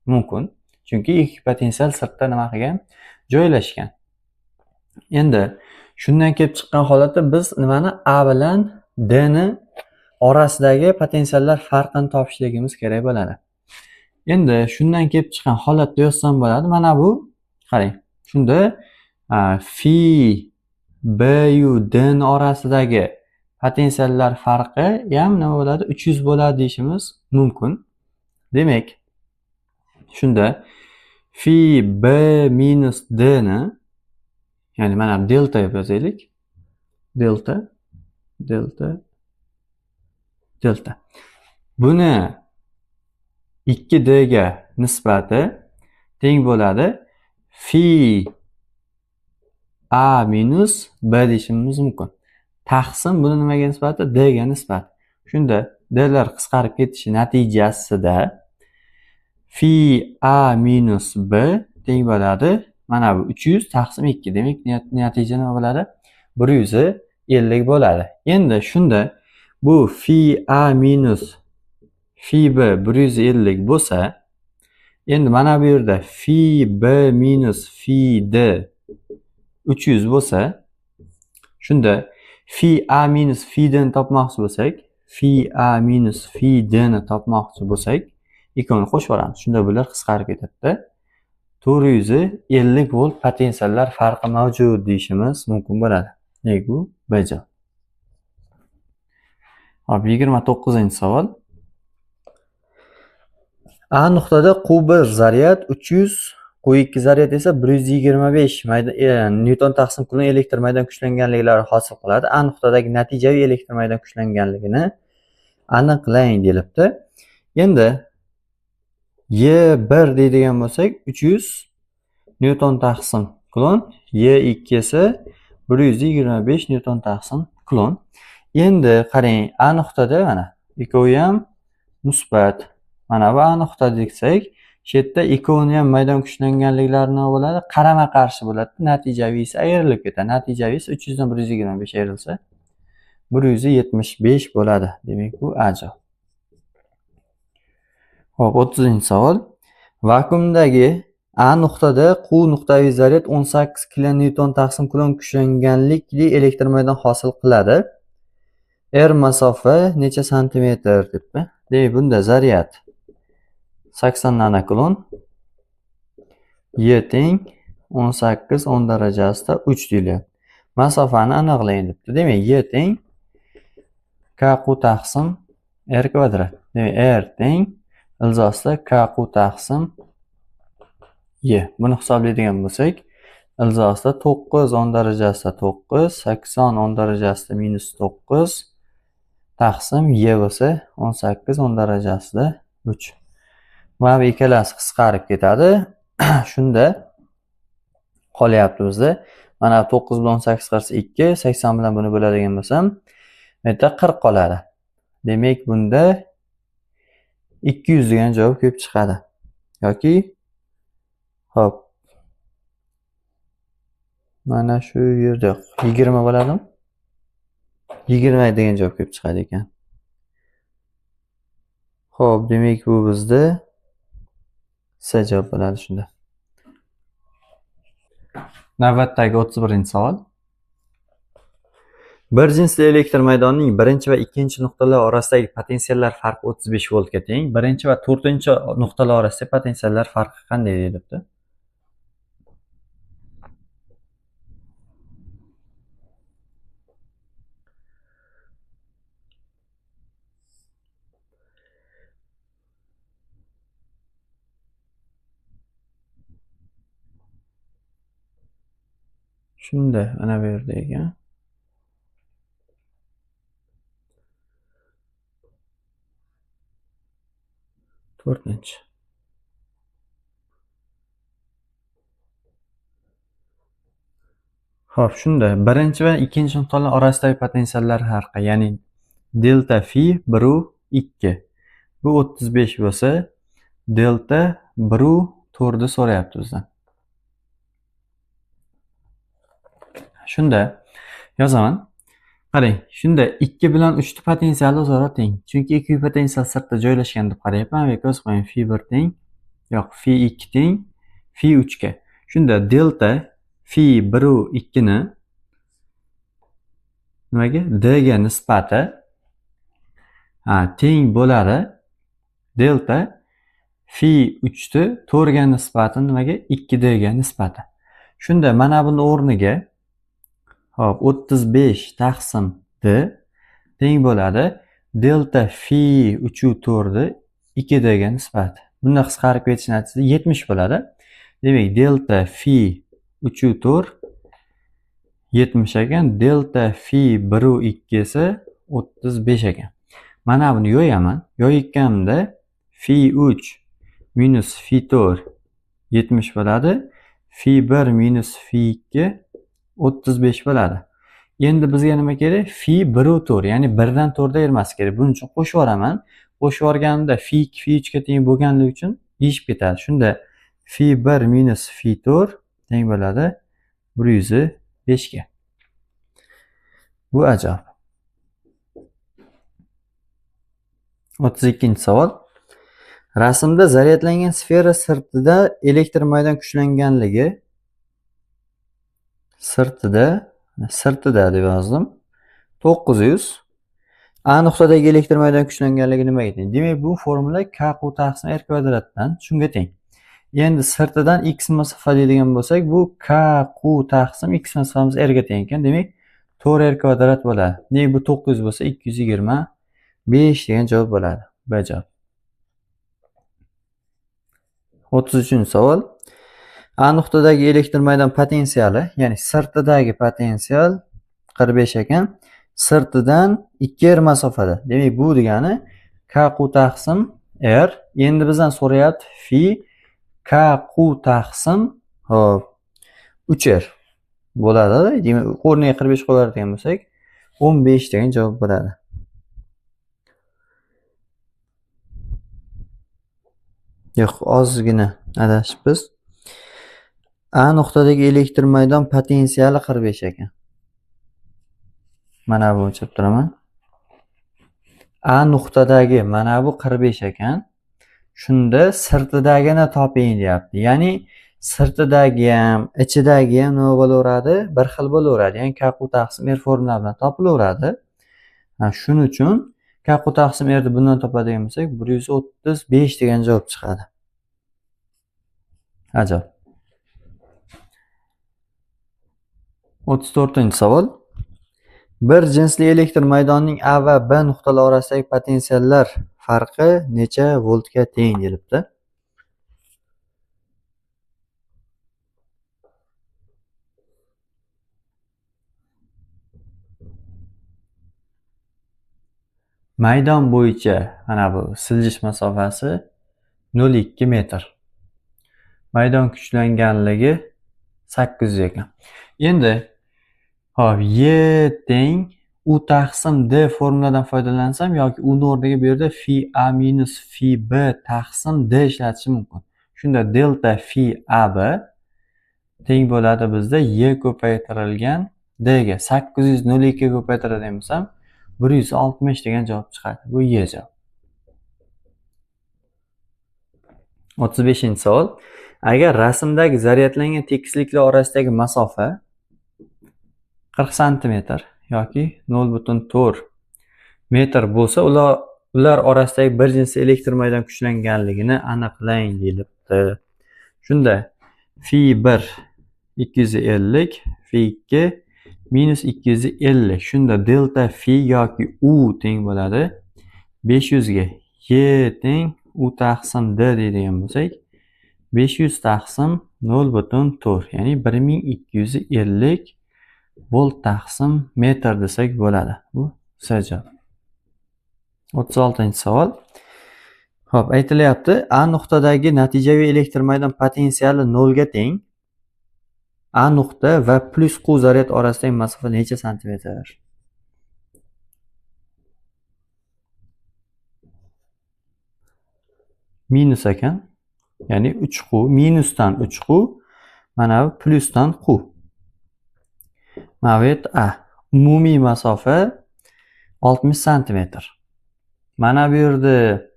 Speaker 1: Mumkin. Chunki ikki potensial sirtda nima qilgan? Joylashgan. Endi shundan kelib chiqqan holatda biz nimani? A bilan D ni orasidagi potensiallar farqini topishligimiz kerak bo'ladi. Endi shundan kelib chiqqan holatda yozsam bo'ladi. Mana bu, qarang. Shunda phi B yu D ni orasidagi potensiallar farqi ham nima bo'ladi? 300 bo'ladi deyishimiz mumkin. Demak, shunda phi B minus D ni, ya'ni mana delta deb yozaylik. Delta. Buni 2D ga nisbati teng bo'ladi phi A minus B deyishimiz mumkin. Taqsim buni nimaga nisbati? D ga nisbati. Shunda D lar qisqarib ketishi natijasida phi A minus B teng bo'ladi. Mana bu 300 taqsim 2. Demak, natija nima bo'ladi? 150 bo'ladi. Endi shunda bu phi A minus phi B 150 bo'lsa, endi mana bu yerda phi B minus phi D 300 bo'lsa, shunda phi A minus phi D ni topmoqchi bo'lsak, ikkovini qo'shib olamiz. Shunda bular qisqarib ketadi. 450 volt potensiallar farqi mavjud deyishimiz mumkin bo'ladi. Demak, bu B javob. Hop, 29-savol. A nuqtada Q1 zaryad 300, Q2 zaryad esa 125 newton taqsim kulon elektr maydon kuchlanganliklari hosil qiladi. A nuqtadagi natijaviy elektr maydon kuchlanganligini aniqlang deyilibdi. Endi Y1 deydigan bo'lsak 300 newton taqsim kulon, Y2 esa 125 newton taqsim kulon. Endi qarang, A nuqtada mana ikkovi ham musbat. Mana bu A nuqta desak, shu yerda ikkovini ham maydon kuchlanganliklari nima bo'ladi? Qarama-qarshi bo'ladi. Natijaviy esa ayrilib ketadi. Natijaviy esa 300 dan 125 ayrilsa 175 bo'ladi. Demak, bu A javob. Hop, 30-savol. Vakuumdagi A nuqtada Q nuqtaviy zaryad 18 kilonewton taqsim kulon kuchlanganlikli elektr maydon hosil qiladi. R masofa necha santimetr debdi. Demak, bunda zaryad 80 nanokulon, Y teng 18 10 darajasida 3 deyilyapti. Masofani aniqlang debdi. Demak, Y teng KQ taqsim R kvadrat. Demak, R teng ilzosida KQ taqsim Y. Buni hisoblaydigan bo'lsak, ilzosida 9 10 darajasida 9, 80 10 darajasida minus 9 taqsim Y bo'lsa 18 10 darajasida 3. Mana bu ikkalasi qisqarib ketadi. Shunda qolyapti bizda. Mana 9 bilan 18 qarsa 2, 80 bilan buni bo'ladigan bo'lsam, bu yerda 40 qoladi. Demak, bunda 200 degan javob kelib chiqadi. Yoki hop. Mana shu yerda 20 bo'ladimi? 20 degan javob kelib chiqadi ekan. Hop, demak bu bizda C javob bo'ladi shunda. Navbatdagi 31-savol. Bir jinsli elektr maydonining birinchi va ikkinchi nuqtalar orasidagi potensiallar farqi 35 voltga teng. Birinchi va to'rtinchi nuqtalar orasidagi potensiallar farqi qanday deyilibdi? Shunda ana bu yerda ekan. To'rtinchi. Xo'p, shunda birinchi va ikkinchi nuqtalar orasidagi potensiallar farqi, ya'ni delta phi 1 u 2. Bu 35 bo'lsa, delta 1 u 4 ni so'rayapti bizdan. Shunda yozaman. Qarang, shunda 2 bilan 3 ni potensiali o'zaro teng. Chunki ikki potensial sirtda joylashgan deb qarayapman. Va ko'z qo'ying, phi 1 teng yo'q, phi 2 teng phi 3 ga. Shunda delta phi 1 ni nimaga? D ga nisbati teng bo'ladi. Delta phi 3 ni 4 ga nisbati nimaga? 2D ga nisbati. Shunda mana buni o'rniga hop 35 taqsim D teng bo'ladi. Delta phi 3/4 2D ga nisbati. Buni qisqarib ketish natijasida 70 bo'ladi. Demak, delta phi 3/4 70 ekan, delta phi 1/2 esa 35 ekan. Mana buni yo'yaman. Yo'yayotganimda phi 3 minus phi 4 70 bo'ladi. Phi 1 minus phi 2 35 bo'ladi. Endi bizga nima kerak? Phi 1/4, ya'ni 1 dan 4 ayirmasi kerak. Buning uchun qo'shib yuboraman. Qo'shib yuborganimda phi 2 phi 3 ga teng bo'lganligi uchun yechib ketadi. Shunda phi 1 minus phi 4 teng bo'ladi 105 ga. Bu ajoyib. 32-savol. Rasmda zaryadlangan sfera sirtida elektr maydon kuchlanganligi sirtida deb yozdim. 900. A nuqtadagi elektr maydon kuchlanganligi nimaga teng? Demak, bu formula K Q taqsim R kvadratdan shunga teng. Endi sirtidan x masofa deydigan bo'lsak, bu K Q taqsim x masofamiz R ga teng ekan. Demak, 4R kvadrat bo'ladi. Demak, bu 900 bo'lsa 225 degan javob bo'ladi. B javob. 33-savol. A nuqtadagi elektr maydon potensiali, ya'ni sirtidagi potensial 45 ekan. Sirtidan 2R masofada. Demak, bu degani K Q taqsim R. Endi bizdan so'rayapti phi K Q taqsim 3R bo'ladi. Demak, o'rniga 45 qo'yadigan bo'lsak, 15 degan javob bo'ladi. Yo'q, ozgina adashibmiz. A nuqtadagi elektr maydon potensiali 45 ekan. Mana bu o'chirib turaman. A nuqtadagi mana bu 45 ekan. Shunda sirtidagini toping deyapti. Ya'ni sirtidagi ham, ichidagi ham nima bo'laveradi? Bir xil bo'laveradi. Ya'ni K Q taqsim R formula bilan topilaveradi. Shuning uchun K Q taqsim R ni bundan topadigan bo'lsak, 135 degan javob chiqadi. Ajoyib. 34-savol. Bir jinsli elektr maydonning A va B nuqtalari orasidagi potensiallar farqi necha voltga teng deyilibdi? Maydon bo'yicha mana bu siljish masofasi 0,2 metr. Maydon kuchlanganligi 800 ekan. Endi hop, Y teng U taqsim D formuladan foydalansam yoki U ni o'rniga bu yerda phi A minus phi B taqsim D ishlatishim mumkin. Shunda delta phi AB teng bo'ladi bizda Y ko'paytirilgan D ga. 800 0,2 ga ko'paytiradigan bo'lsam 160 degan javob chiqadi. Bu Y javob. 35-savol. Agar rasmdagi zaryadlangan tekisliklar orasidagi masofa 40 santimetr yoki 0,4 metr bo'lsa, ular orasidagi bir jinsli elektr maydon kuchlanganligini aniqlang deyilibdi. Shunda phi 1 250, phi 2 minus 250. Shunda delta phi yoki U teng bo'ladi 500 ga. Y teng U taqsim D deydigan bo'lsak, 500 taqsim 0,4, ya'ni 1250 volt taqsim metr desak bo'ladi. Bu C javob. 36-savol. Xo'p, aytilyapti, A nuqtadagi natijaviy elektr maydon potensiali 0 ga teng. A nuqta va plus Q zaryad orasidagi masofa necha santimetr? Minus ekan. Ya'ni 3 Q, minusdan 3 Q, mana bu plusdan Q. Mana bu yerda A. Umumiy masofa 60 santimetr. Mana bu yerda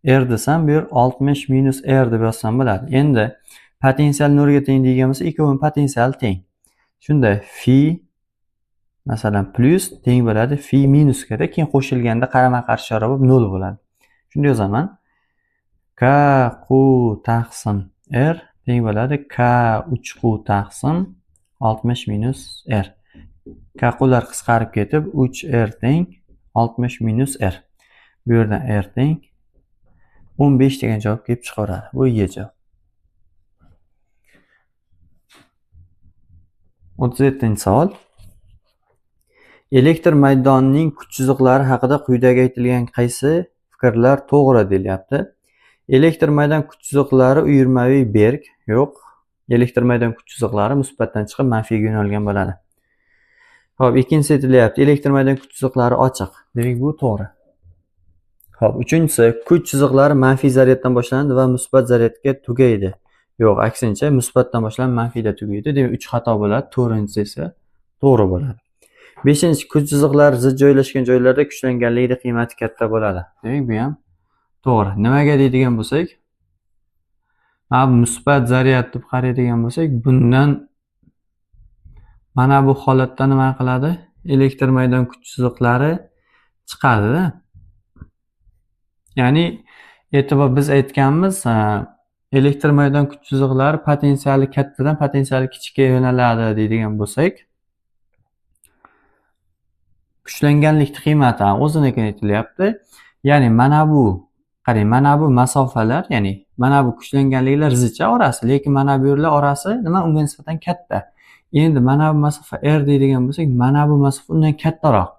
Speaker 1: r desam, bu yer 60 minus r deb yozsam bo'ladi. Endi potensial 0 ga teng degan bo'lsa, ikkovining potensiali teng. Shunda phi masalan plus teng bo'ladi phi minusga, keyin qo'shilganda qarama-qarshi ishora bo'lib 0 bo'ladi. Shunda yozaman. K qu taqsim r teng bo'ladi k 3 qu taqsim 60 minus r. K qular qisqarib ketib 3r teng 60 minus r. Bu yerdan r teng 15 degan javob kelib chiqaradi. Bu Y javob. 37-savol. Elektr maydonining kuch chiziqlari haqida quyidagi aytilgan qaysi fikrlar to'g'ri deyilyapti? Elektr maydon kuch chiziqlari uyurmaviy berk, yo'q. Elektr maydon kuch chiziqlari musbatdan chiqib manfiyga yo'nalgan bo'ladi. Xo'p, ikkinchisi aytilyapti, elektr maydon kuch chiziqlari ochiq. Demak, bu to'g'ri. Xo'p, uchinchisi, kuch chiziqlari manfiy zaryaddan boshlanadi va musbat zaryadga tugaydi. Yo'q, aksincha, musbatdan boshlanib manfiyda tugaydi. Demak, 3 xato bo'ladi. To'rtinchisi esa to'g'ri bo'ladi. Beshinchi, kuch chiziqlari zid joylashgan joylarda kuchlanganlikning qiymati katta bo'ladi. Demak, bu ham to'g'ri. Nimaga deydigan bo'lsak, musbat zaryad deb qaraydigan bo'lsak, bundan mana bu holatda nima qiladi? Elektr maydon kuch chiziqlari chiqadi-da. Ya'ni e'tibor biz aytganmiz, elektr maydon kuch chiziqlari potensiali kattadan potensiali kichikka yo'naladi deydigan bo'lsak, kuchlanganlikning qiymati ham o'zinikin aytilyapti. Ya'ni mana bu, qarang, mana bu masofalar, ya'ni mana bu kuchlanganliklar zicha orasi, lekin mana bu yerlar orasi nima unga nisbatan katta. Endi mana bu masofa r deydigan bo'lsak, mana bu masofa undan kattaroq.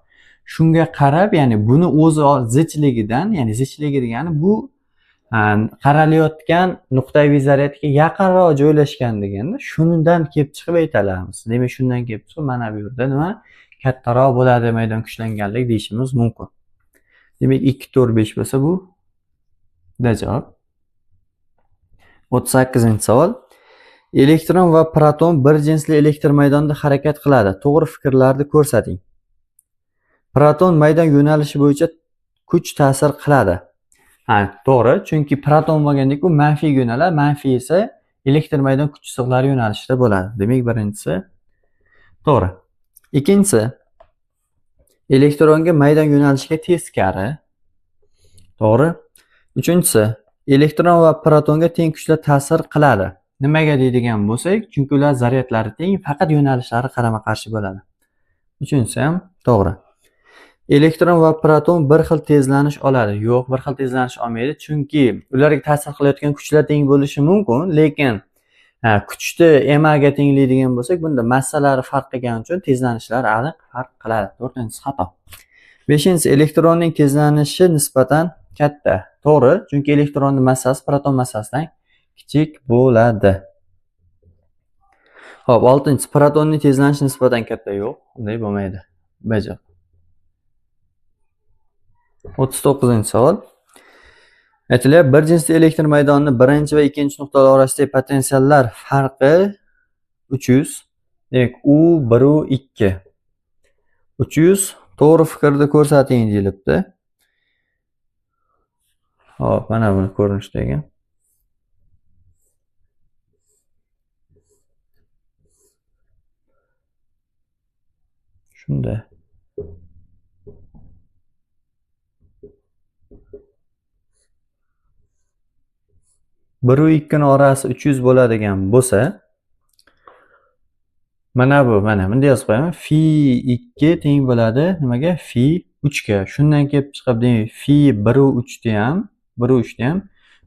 Speaker 1: Shunga qarab, ya'ni buni o'zi zichligidan, ya'ni zichligi degani bu qaralayotgan nuqtaviy zaryadga yaqinroq joylashgan deganda, shundan kelib chiqib aytamiz. Demak, shundan kelib chiqib mana bu yerda nima kattaroq bo'ladi maydon kuchlanganlik deyishimiz mumkin. Demak, 2 4 5 bo'lsa bu da javob. 38-savol. Elektron va proton bir jinsli elektr maydonda harakat qiladi. To'g'ri fikrlarni ko'rsating. Proton maydon yo'nalishi bo'yicha kuch ta'sir qiladi. To'g'ri, chunki proton bo'lgandek u manfiy yo'naladi, manfiy esa elektr maydon kuch chiziqlari yo'nalishida bo'ladi. Demak, birinchisi to'g'ri. Ikkinchisi, elektronga maydon yo'nalishiga teskari. To'g'ri. Uchinchisi, elektron va protonga teng kuchlar ta'sir qiladi. Nimaga deydigan bo'lsak, chunki ular zaryadlari teng, faqat yo'nalishlari qarama-qarshi bo'ladi. Uchinchisi ham to'g'ri. Elektron va proton bir xil tezlanish oladi. Yo'q, bir xil tezlanish olmaydi, chunki ularga ta'sir qilayotgan kuchlar teng bo'lishi mumkin, lekin kuchni m ga tenglaydigan bo'lsak, bunda massalari farq qilgani uchun tezlanishlari aniq farq qiladi. To'rtinchisi xato. Beshinchisi, elektronning tezlanishi nisbatan katta. To'g'ri, chunki elektronning massasi proton massasidan kichik bo'ladi. Xo'p, 6-chi, protonning tezlanishi nisbatan katta. Yo'q, unday bo'lmaydi. B javob. 39-savol. Aytilyapti, bir jinsli elektr maydonining birinchi va ikkinchi nuqtalar orasidagi potensiallar farqi 300. Demak, u 1 u 2. 300 to'g'ri fikrni ko'rsating deyilibdi. Xo'p, mana buni ko'rinishdagi. Shunda. Bir u 2 orasi 300 bo'ladigan bo'lsa, mana bu, mana bunda yozib qo'yaman. Phi 2 teng bo'ladi nimaga? Phi 3 ga. Shundan kelib chiqib, demak, phi 1 u 3 da ham, 1 u 3 da ham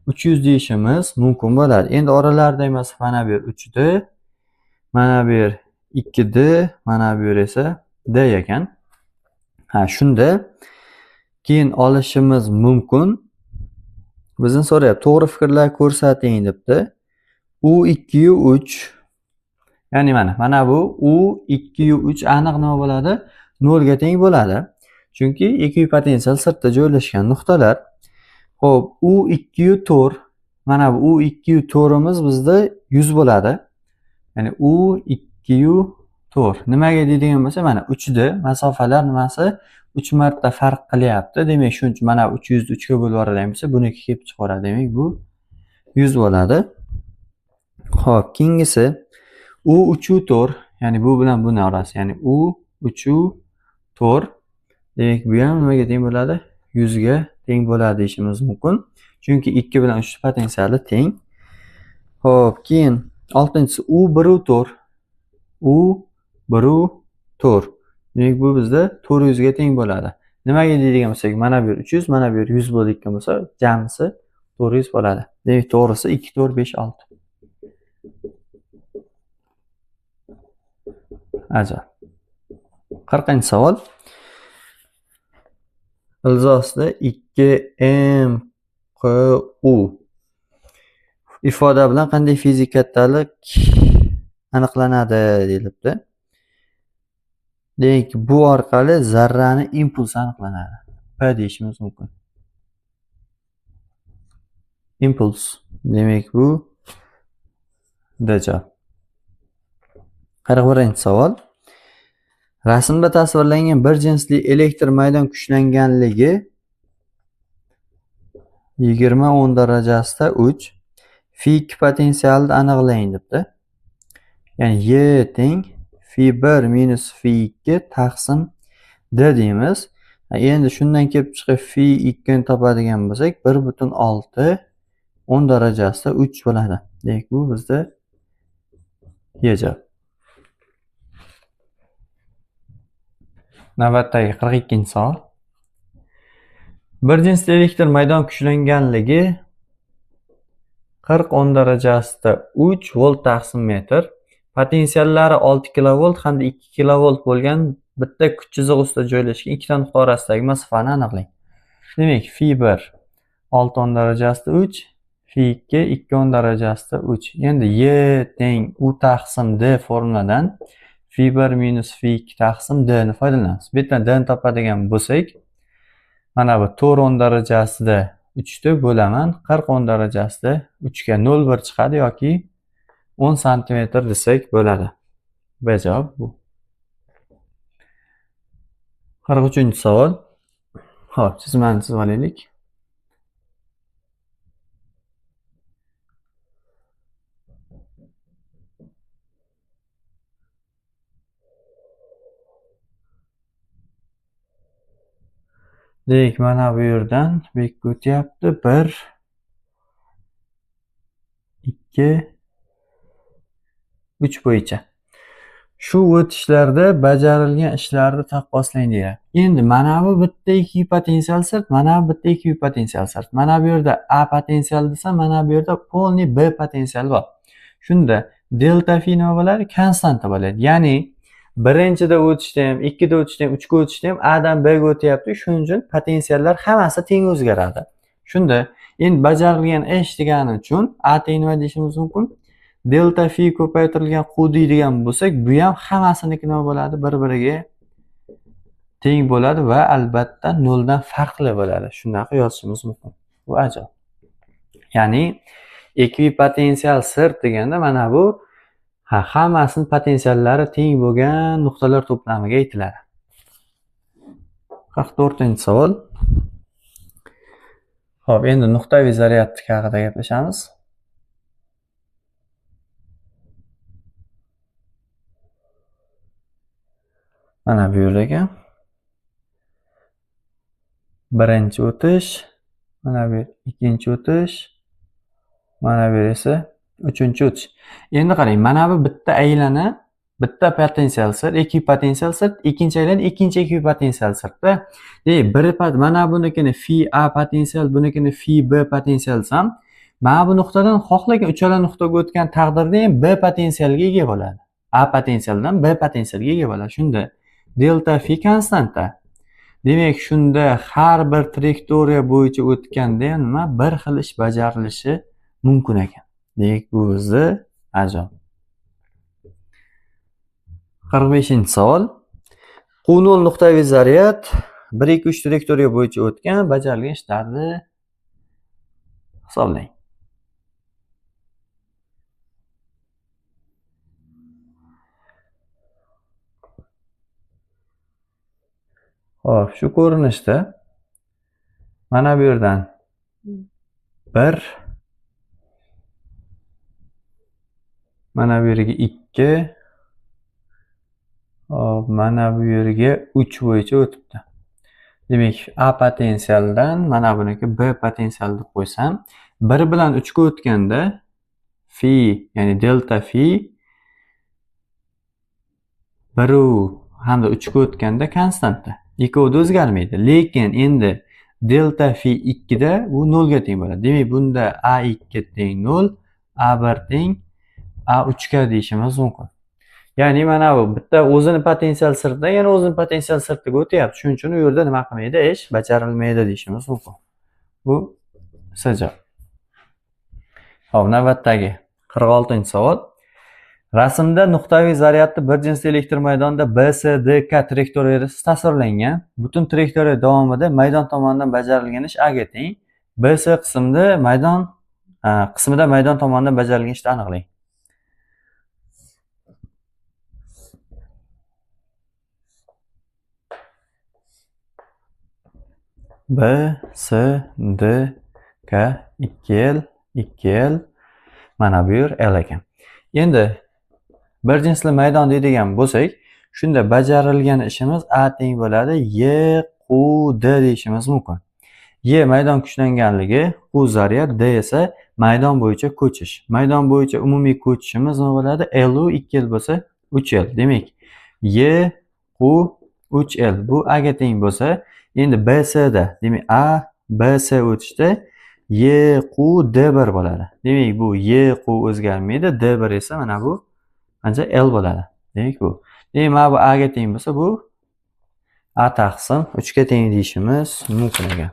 Speaker 1: 300 deyishimiz mumkin bo'ladi. Endi oralaridagi masofa mana bu 3 da, mana bu 2 da, mana bu esa d ekan. Shunda keyin olishimiz mumkin. Bizni so'rayapti, to'g'ri fikrlar ko'rsating debdi. U2 u 3. Ya'ni mana bu U2 u 3 aniq nima bo'ladi? 0 ga teng bo'ladi. Chunki ekvipotensial sirtda joylashgan nuqtalar. Xo'p, U2 u 4. Mana bu U2 u 4imiz bizda 100 bo'ladi. Ya'ni U2 u 4. Nimaga deydigan bo'lsa, mana 3 da masofalar nimasi? 3 marta farq qilyapti. Demak, shuning uchun mana 300 ni 3 ga bo'lib yuboradigan bo'lsa, buniki kelib chiqaveradi. Demak, bu 100 bo'ladi. Xo'p, keyingisi u 3/4, ya'ni bu bilan buni orasi, ya'ni u 3/4. Demak, bu ham nimaga teng bo'ladi? 100 ga teng bo'ladi deyishimiz mumkin. Chunki 2 bilan 3 potensiali teng. Xo'p, keyin 6-si u 1/4. U 1/4. Demak, bu bizda 400 ga teng bo'ladi. Nimaga deydigan bo'lsak, mana bu yer 300, mana bu yer 100 bo'layotgan bo'lsa, jamisi 400 bo'ladi. Demak, to'g'risi 2, 4, 5, 6. Ajoyib. 40-savol. Ilzosida 2mqu ifoda bilan qanday fizik kattalik aniqlanadi deyilibdi. Demak, bu orqali zarrani impulsi aniqlanadi. P deyishimiz mumkin. Impuls. Demak, bu D-javob. 41-savol. Rasmda tasvirlangan bir jinsli elektr maydon kuchlanganligi 20 darajasida 3. F2 potensialni aniqlang debdi. Ya'ni Y teng F1 minus F2 taqsim D deymiz. Endi shundan kelib chiqib F2 ni topadigan bo'lsak, 1,6 10 darajasida 3 bo'ladi. Demak, bu bizda Y javob. Navbatdagi 42-savol. Bir jinsli elektr maydon kuchlanganligi 40 darajasida 3 volt taqsim metr. Potensiallari 6 kilovolt hamda 2 kilovolt bo'lgan bitta kuch chizig'i ustida joylashgan ikkita nuqta orasidagi masofani aniqlang. Demak, F1 6 darajasida 3, F2 2 darajasida 3. Endi Y teng U taqsim D formuladan F1 minus F2 taqsim D ni foydalanamiz. Bu yerdan D ni topadigan bo'lsak, mana bu 4 darajasida 3 ni bo'laman 40 darajasida 3 ga 0,1 chiqadi yoki 10 santimetr desak bo'ladi. B javob bu. 43-savol. Xo'p, chizmani chizib olaylik. Demak, mana bu yerdan bekka o'tyapti. 1 2 3 bo'yicha. Shu o'tishlarda bajarilgan ishlarni taqqoslang deyapti. Endi mana bu bitta ekvipotensial sirt, mana bu bitta ekvipotensial sirt. Mana bu yerda A potensial desa, mana bu yerda polniy B potensial bor. Shunda delta phi nima bo'ladi? Konstanta bo'ladi. Ya'ni birinchida o'tishda ham, ikkida o'tishda ham, uchga o'tishda ham A dan B ga o'tyapti. Shuning uchun potensiallar hammasi teng o'zgaradi. Shunda endi bajarilgan ish degani uchun A teng nima deyishimiz mumkin? Delta phi ko'paytirilgan Q deydigan bo'lsak, bu ham hammasiniki nima bo'ladi? Bir-biriga teng bo'ladi va albatta 0 dan farqli bo'ladi. Shunaqa yozishimiz mumkin. Bu ajoyib. Ya'ni ekvipotensial sirt deganda mana bu hammasini potensiallari teng bo'lgan nuqtalar to'plamiga aytiladi. 44-savol. Xo'p, endi nuqtaviy zaryadka haqida gaplashamiz. Mana bu yerdagi birinchi o'tish, mana bu ikkinchi o'tish, mana bu esa uchinchi o'tish. Endi qarang, mana bu bitta aylana, bitta potensial sirt, ekvipotensial sirt, ikkinchi aylana, ikkinchi ekvipotensial sirtda. Mana bunikini phi A potensial, bunikini phi B potensial desam, mana bu nuqtadan xohlagan uchala nuqtaga o'tgan taqdirda ham B potensialga ega bo'ladi. A potensialdan B potensialga ega bo'ladi. Shunda delta phi konstanta. Demak, shunda har bir trayektoriya bo'yicha o'tganda ham nima bir xil ish bajarilishi mumkin ekan. Demak, bu o'zi ajoyib. 45-savol. Q0 nuqtaviy zaryad 1 2 3 trayektoriya bo'yicha o'tgan bajarilgan ishlarni hisoblang. Hop, shu ko'rinishda mana bu yerdan 1, mana bu yerga 2, hop, mana bu yerga 3 bo'yicha o'tibdi. Demak, A potensialdan mana buniki B potensial deb qo'ysam, 1 bilan 3 ga o'tganda phi, ya'ni delta phi 1 hamda 3 ga o'tganda konstantda. Ikkovida o'zgarmaydi. Lekin endi delta phi 2 da bu 0 ga teng bo'ladi. Demak, bunda A2 teng 0, A1 teng A3 ga deyishimiz mumkin. Ya'ni mana bu bitta o'zini potensial sirtidan yana o'zini potensial sirtiga o'tyapti. Shuning uchun u yerda nima qilmaydi? Ish bajarilmaydi deyishimiz mumkin. Bu sajab. Hop, navbatdagi 46-savol. Rasmda nuqtaviy zaryadli bir jinsli elektr maydonida BSDK trayektoriyasi tasvirlangan. Butun trayektoriya davomida maydon tomonidan bajarilgan ish A ga teng. BS qismida maydon tomonidan bajarilgan ishni aniqlang. B, S, D, K, 2L, 2L, mana bu yer L ekan. Endi bir jinsli maydon deydigan bo'lsak, shunda bajarilgan ishimiz A teng bo'ladi Y, Q, D deyishimiz mumkin. Y maydon kuchlanganligi, Q zaryad, D esa maydon bo'yicha ko'chish. Maydon bo'yicha umumiy ko'chishimiz nima bo'ladi? L u 2L bo'lsa 3L. Demak, Y, Q, 3L bu A ga teng bo'lsa, endi BS da, demak A, BS o'tishda Y, Q, D1 bo'ladi. Demak, bu Y, Q o'zgarmaydi, D1 esa mana bu qancha? L bo'ladi. Demak, bu. Demak, mana bu A ga teng bo'lsa, bu A taqsim 3 ga teng deyishimiz mumkin ekan.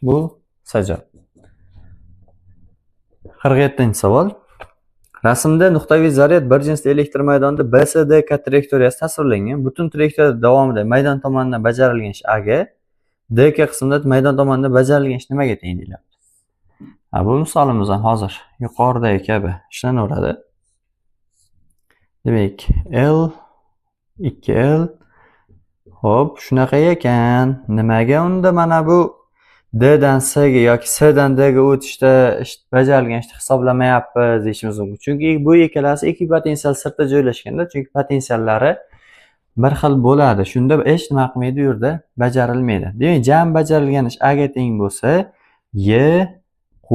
Speaker 1: Bu sajab. 47-savol. Rasmda nuqtaviy zaryad bir jinsli elektr maydonida BSDK trayektoriyasi tasvirlangan. Butun trayektoriya davomida maydon tomonidan bajarilgan ish A ga, DK qismida maydon tomonidan bajarilgan ish nimaga teng deyilyapti? Bu misolimiz ham hozir yuqoridagi kabi ishlanaveradi. Demak, L 2L, hop, shunaqa ekan. Nimaga unda mana bu D dan S ga yoki S dan D ga o'tishda bajarilgan ishni hisoblamayapmiz deyishimiz mumkin. Chunki bu ikkalasi ekvipotensial sirtda joylashganda, chunki potensiallari bir xil bo'ladi. Shunda ish nima qilmaydi, u yerda bajarilmaydi. Demak, jam bajarilgan ish A ga teng bo'lsa, Y, Q,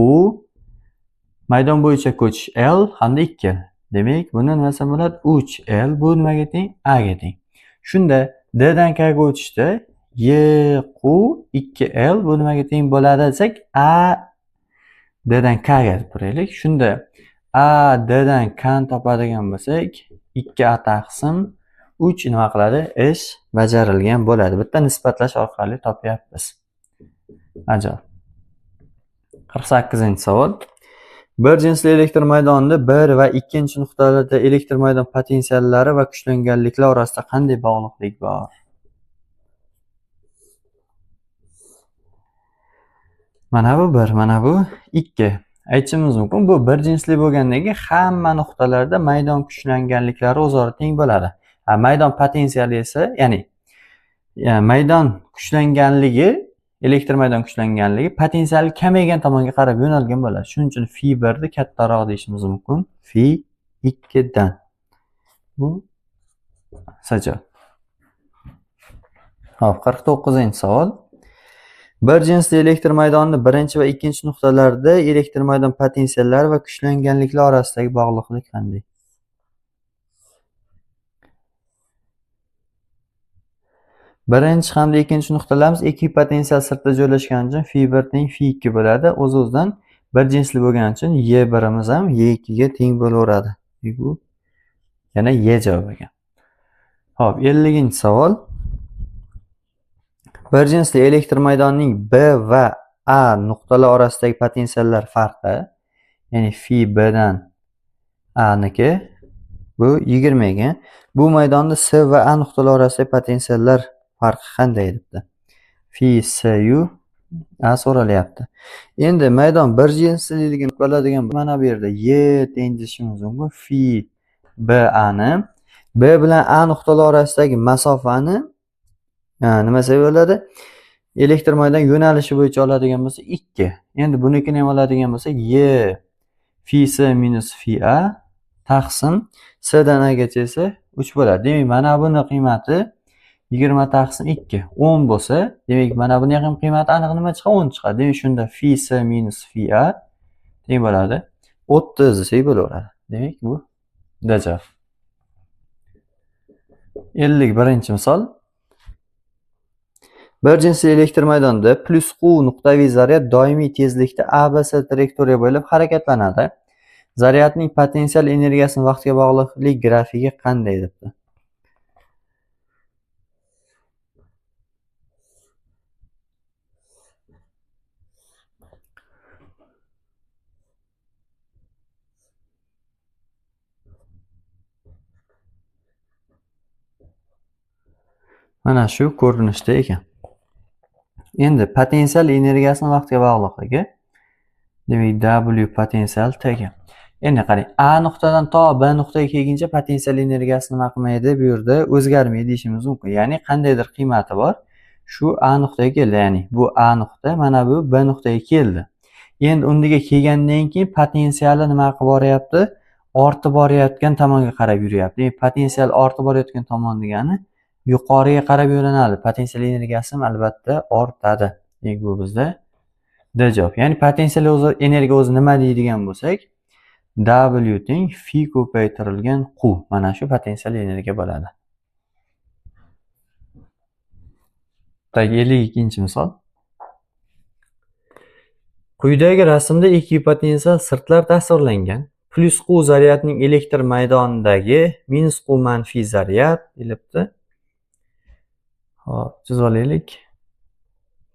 Speaker 1: maydon bo'yicha ko'chish L hamda 2L. Demak, buni nima desam bo'ladi? 3L bu nimaga teng? A ga teng. Shunda D dan K ga o'tishda Y, Q, 2L bu nimaga teng bo'ladi desak, A D dan K ga deb turaylik. Shunda A D dan K ni topadigan bo'lsak, 2A taqsim 3 nima qiladi? Ish bajarilgan bo'ladi. Bitta nisbatlash orqali topyapmiz. Ajoyib. 48-savol. Bir jinsli elektr maydonida 1 va 2 nuqtalarda elektr maydon potensiallari va kuchlanganliklar orasida qanday bog'liqlik bor? Mana bu 1, mana bu 2. Aytishimiz mumkin, bu bir jinsli bo'lgandan keyin hamma nuqtalarda maydon kuchlanganliklari o'zaro teng bo'ladi. Maydon potensiali esa, ya'ni maydon kuchlanganligi, elektr maydon kuchlanganligi potensiali kamaygan tomonga qarab yo'nalgan bo'ladi. Shuning uchun phi 1 ni kattaroq deyishimiz mumkin phi 2 dan. Bu sajab. Hop, 49-savol. Bir jinsli elektr maydonida birinchi va ikkinchi nuqtalarda elektr maydon potensiallari va kuchlanganliklar orasidagi bog'liqlik qanday? Birinchi hamda ikkinchi nuqtalarimiz ekvipotensial sirtda joylashgani uchun phi 1 teng phi 2 bo'ladi. O'z-o'zidan bir jinsli bo'lgani uchun Y1imiz ham Y2 ga teng bo'laveradi. Bu yana Y javob ekan. Hop, 50-savol. Bir jinsli elektr maydonining B va A nuqtalar orasidagi potensiallar farqi, ya'ni phi B dan A niki bu 20 ekan. Bu maydonda S va A nuqtalar orasidagi potensiallar farqi qanday debdi? Phi SU A so'ralyapti. Endi maydon bir jinsliligini biladigan mana bu yerda Y teng deyishimiz mumkin. Phi B A ni B bilan A nuqtalar orasidagi masofani Nima bo'ladi? Elektr maydon yo'nalishi bo'yicha oladigan bo'lsa 2. Endi bunikini ham oladigan bo'lsak, Y phi S minus phi A taqsim S dan A gacha esa 3 bo'ladi. Demak, mana buni qiymati 20 taqsim 2 10 bo'lsa, demak, mana buning ham qiymati aniq nima chiqadi? 10 chiqadi. Demak, shunda phi S minus phi A teng bo'ladi 30 desak bo'laveradi. Demak, bu D javob. 51-misol. Bir jinsli elektr maydonida plus Q nuqtaviy zaryad doimiy tezlikda ABC trayektoriya bo'ylab harakatlanadi. Zaryadning potensial energiyasini vaqtga bog'liqlik grafigi qanday debdi? Mana shu ko'rinishda ekan. Endi potensial energiyasini vaqtga bog'liqligi, demak W potensial tekin. Endi qarang, A nuqtadan to B nuqtaga kelguncha potensial energiyasi nima qilmaydi? Bu yerda o'zgarmaydi deyishimiz mumkin. Ya'ni qandaydir qiymati bor. Shu A nuqtaga keldi. Ya'ni bu A nuqta, mana bu B nuqtaga keldi. Endi undiga kelgandan keyin potensiali nima qilib boryapti? Ortib borayotgan tomonga qarab yuryapti. Demak, potensial ortib borayotgan tomon degani yuqoriga qarab yo'naladi. Potensial energiyasi ham albatta ortadi. Demak, bu bizda D javob. Ya'ni potensial energiya o'zi nima deydigan bo'lsak, W teng phi ko'paytirilgan Q. Mana shu potensial energiya bo'ladi. 52-misol. Quyidagi rasmda ekvipotensial sirtlar tasvirlangan. Plus Q zaryadning elektr maydonidagi minus Q manfiy zaryad deyilibdi. Hop, chizib olaylik.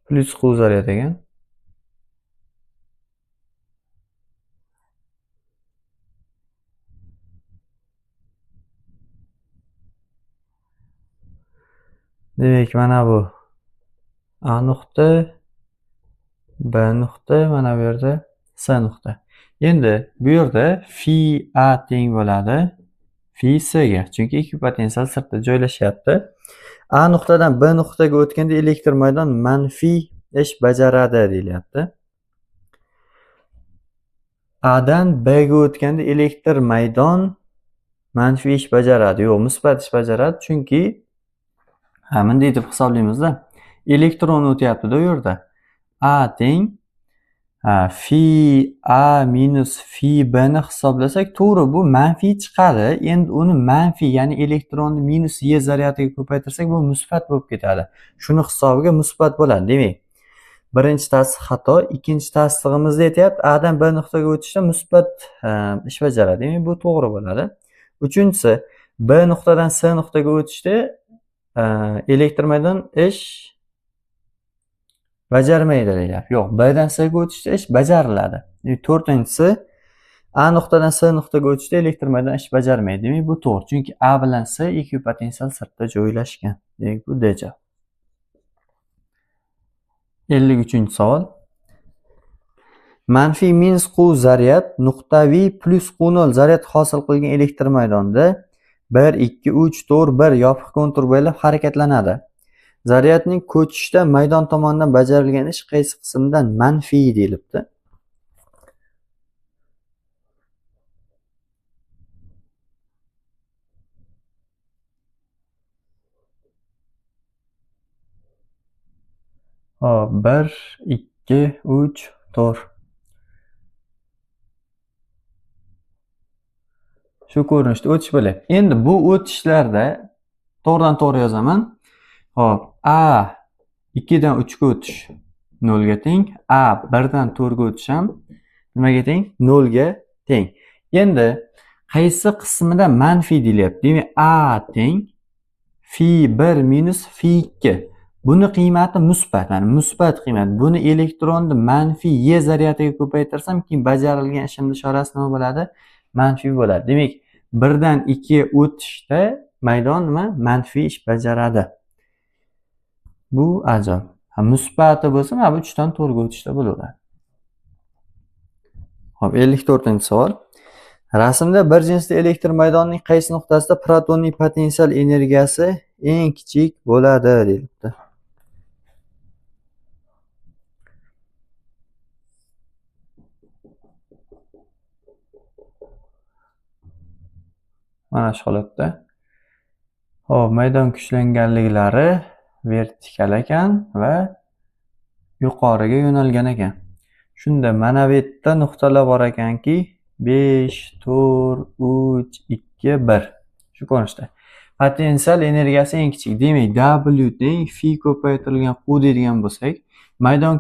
Speaker 1: Plus Q zaryad ekan. Demak, mana bu A nuqta, B nuqta, mana bu yerda S nuqta. Endi bu yerda phi A teng bo'ladi phi S ga, chunki ekvipotensial sirtda joylashyapti. A nuqtadan B nuqtaga o'tganda elektr maydon manfiy ish bajaradi deyilyapti. A dan B ga o'tganda elektr maydon manfiy ish bajaradi. Yo'q, musbat ish bajaradi, chunki bunday deb hisoblaymizda. Elektron o'tyapti-da u yerda. A teng phi A minus phi B ni hisoblasak, to'g'ri, bu manfiy chiqadi. Endi uni manfiy, ya'ni elektronni minus Y zaryadiga ko'paytirsak, bu musbat bo'lib ketadi. Shuni hisobiga musbat bo'ladi. Demak, birinchi tasdiq xato, ikkinchi tasdig'imizda aytyapti, A dan B nuqtaga o'tishda musbat ish bajaradi. Demak, bu to'g'ri bo'ladi. Uchinchisi, B nuqtadan S nuqtaga o'tishda elektr maydon ish bajarmaydi deyapti. Yo'q, B dan S ga o'tishda ish bajariladi. To'rtinchisi, A nuqtadan S nuqtaga o'tishda elektr maydon ish bajarmaydi. Demak, bu to'g'ri, chunki A bilan S ekvipotensial sirtda joylashgan. Demak, bu D javob. 53-savol. Manfiy minus Q zaryad nuqtaviy plus Q0 zaryad hosil qilgan elektr maydonda 1, 2, 3, 4, 1 yopiq kontur bo'ylab harakatlanadi. Zaryadning ko'chishda maydon tomonidan bajarilgan ish qaysi qismdan manfiy deyilibdi? Hop, 1, 2, 3, 4. Shu ko'rinishda o'tish bo'lyapti. Endi bu o'tishlarda to'g'ridan to'g'ri yozaman. Hop, A 2 dan 3 ga o'tish 0 ga teng, A 1 dan 4 ga o'tish ham nimaga teng? 0 ga teng. Endi qaysi qismida manfiy deyilyapti? Demak, A teng phi 1 minus phi 2. Buni qiymati musbat, ya'ni musbat qiymat. Buni elektronni manfiy Y zaryadiga ko'paytirsam, keyin bajarilgan ishimning ishorasi nima bo'ladi? Manfiy bo'ladi. Demak, 1 dan 2 ga o'tishda maydon nima? Manfiy ish bajaradi. Bu ajoyib. Musbati bo'lsa, mana bu 3 dan 4 ga o'tishda bo'laveradi. Hop, 54-savol. Rasmda bir jinsli elektr maydonining qaysi nuqtasida protonning potensial energiyasi eng kichik bo'ladi deyilibdi. Mana shu holatda. Hop, maydon kuchlanganliklari vertikal ekan va yuqoriga yo'nalgan ekan. Shunda mana bu yerda nuqtalar bor ekanki, 5, 4, 3, 2, 1. Shu ko'rinishda. Potensial energiyasi eng kichik. Demak, W teng phi ko'paytirilgan Q deydigan bo'lsak, maydon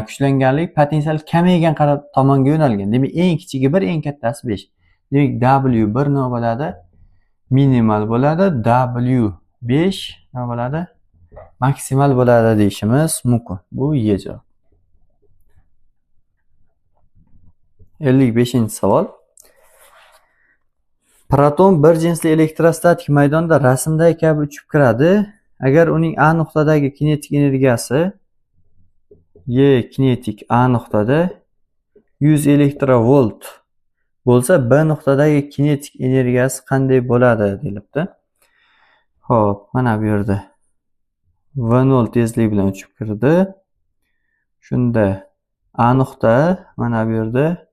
Speaker 1: kuchlanganlik potensial kamaygan tomonga yo'nalgan. Demak, eng kichigi 1, eng kattasi 5. Demak, W 1 nima bo'ladi? Minimal bo'ladi. W 5 nima bo'ladi? Maksimal bo'ladi deyishimiz mumkin. Bu Y javob. 55-savol. Proton bir jinsli elektrostatik maydonda rasmdagi kabi uchib kiradi. Agar uning A nuqtadagi kinetik energiyasi Y kinetik A nuqtada 100 elektrovolt bo'lsa, B nuqtadagi kinetik energiyasi qanday bo'ladi deyilibdi. Xo'p, mana bu yerda V0 tezlik bilan uchib kirdi. Shunda A nuqta mana bu yerda,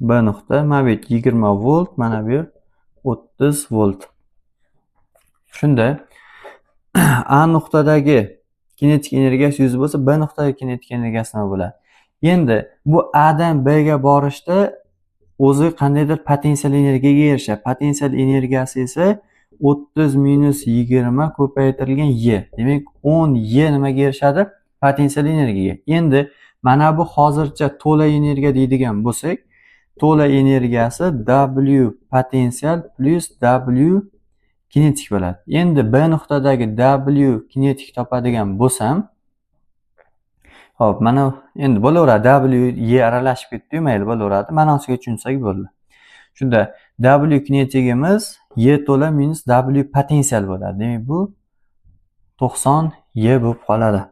Speaker 1: B nuqta, mana bu 20 volt, mana bu 30 volt. Shunda A nuqtadagi kinetik energiyasi 100 bo'lsa, B nuqtadagi kinetik energiyasi nima bo'ladi? Endi bu A dan B ga borishda o'zi qandaydir potensial energiyaga erishadi. Potensial energiyasi esa 30 minus 20 ko'paytirilgan Y. Demak, 10 Y nimaga erishadi? Potensial energiyaga. Endi mana bu hozircha to'la energiya deydigan bo'lsak, to'la energiyasi W potensial plus W kinetik bo'ladi. Endi B nuqtadagi W kinetik topadigan bo'lsam, hop, mana endi bo'laveradi. W Y aralashib ketdi, mayli bo'laveradi. Ma'nosiga tushunsak bo'ldi. Shunda W kinetigimiz Y to'la minus W potensial bo'ladi. Demak, bu 90 Y bo'lib qoladi.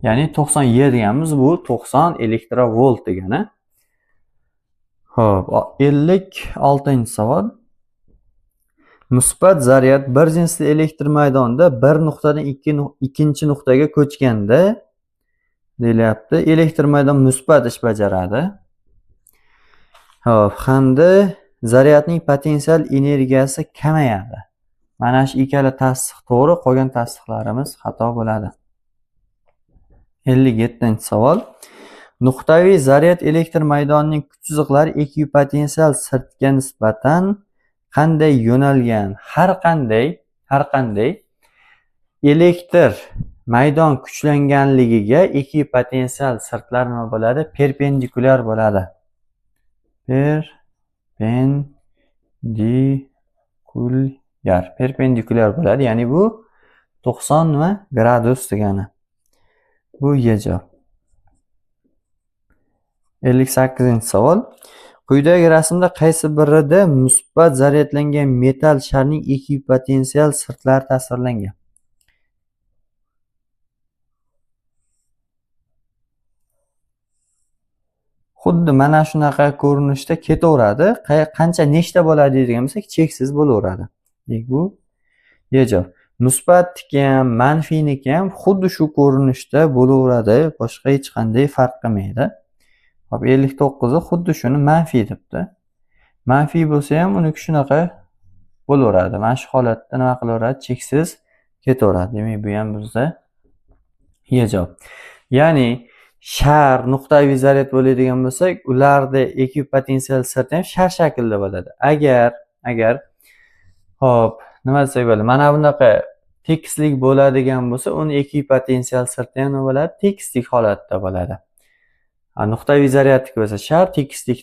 Speaker 1: Ya'ni 90 Y deganimiz bu 90 elektrovolt degani. Xo'p, 56-savol. Musbat zaryad bir jinsli elektr maydonida bir nuqtadan ikkinchi nuqtaga ko'chganda deyilyapti. Elektr maydon musbat ish bajaradi. Xo'p, hamda zaryadning potensial energiyasi kamayadi. Mana shu ikkala tasdiq to'g'ri, qolgan tasdiqlarimiz xato bo'ladi. 57-savol. Nuqtaviy zaryad elektr maydonining kuch chiziqlari ekvipotensial sirtga nisbatan qanday yo'nalgan? Har qanday elektr maydon kuchlanganligiga ekvipotensial sirtlar nima bo'ladi? Perpendikulyar bo'ladi. Perpendikulyar bo'ladi. Ya'ni bu 90 gradus degani. Bu Y javob. 58-savol. Quyidagi rasmda qaysi birida musbat zaryadlangan metal sharning ekvipotensial sirtlari tasvirlangan? Xuddi mana shunaqa ko'rinishda ketaveradi. Qancha nechta bo'ladi degan bo'lsak, cheksiz bo'laveradi. Bu Y javob. Musbatniki ham, manfiniki ham xuddi shu ko'rinishda bo'laveradi. Boshqa hech qanday farq qilmaydi. Hop, 59 xuddi shuni manfiy debdi. Manfiy bo'lsa ham uniki shunaqa bo'laveradi. Mana shu holatda nima qilaveradi? Cheksiz ketaveradi. Demak, bu ham bizda Y javob. Ya'ni shar nuqtaviy zaryad bo'ladigan bo'lsak, ularda ekvipotensial sirt ham shar shaklda bo'ladi. Agar hop, nima desak bo'ladi? Mana bunaqa tekislik bo'ladigan bo'lsa, uni ekvipotensial sirti ham nima bo'ladi? Tekislik holatda bo'ladi. Nuqtaviy zaryadlik bo'lsa shar, tekislik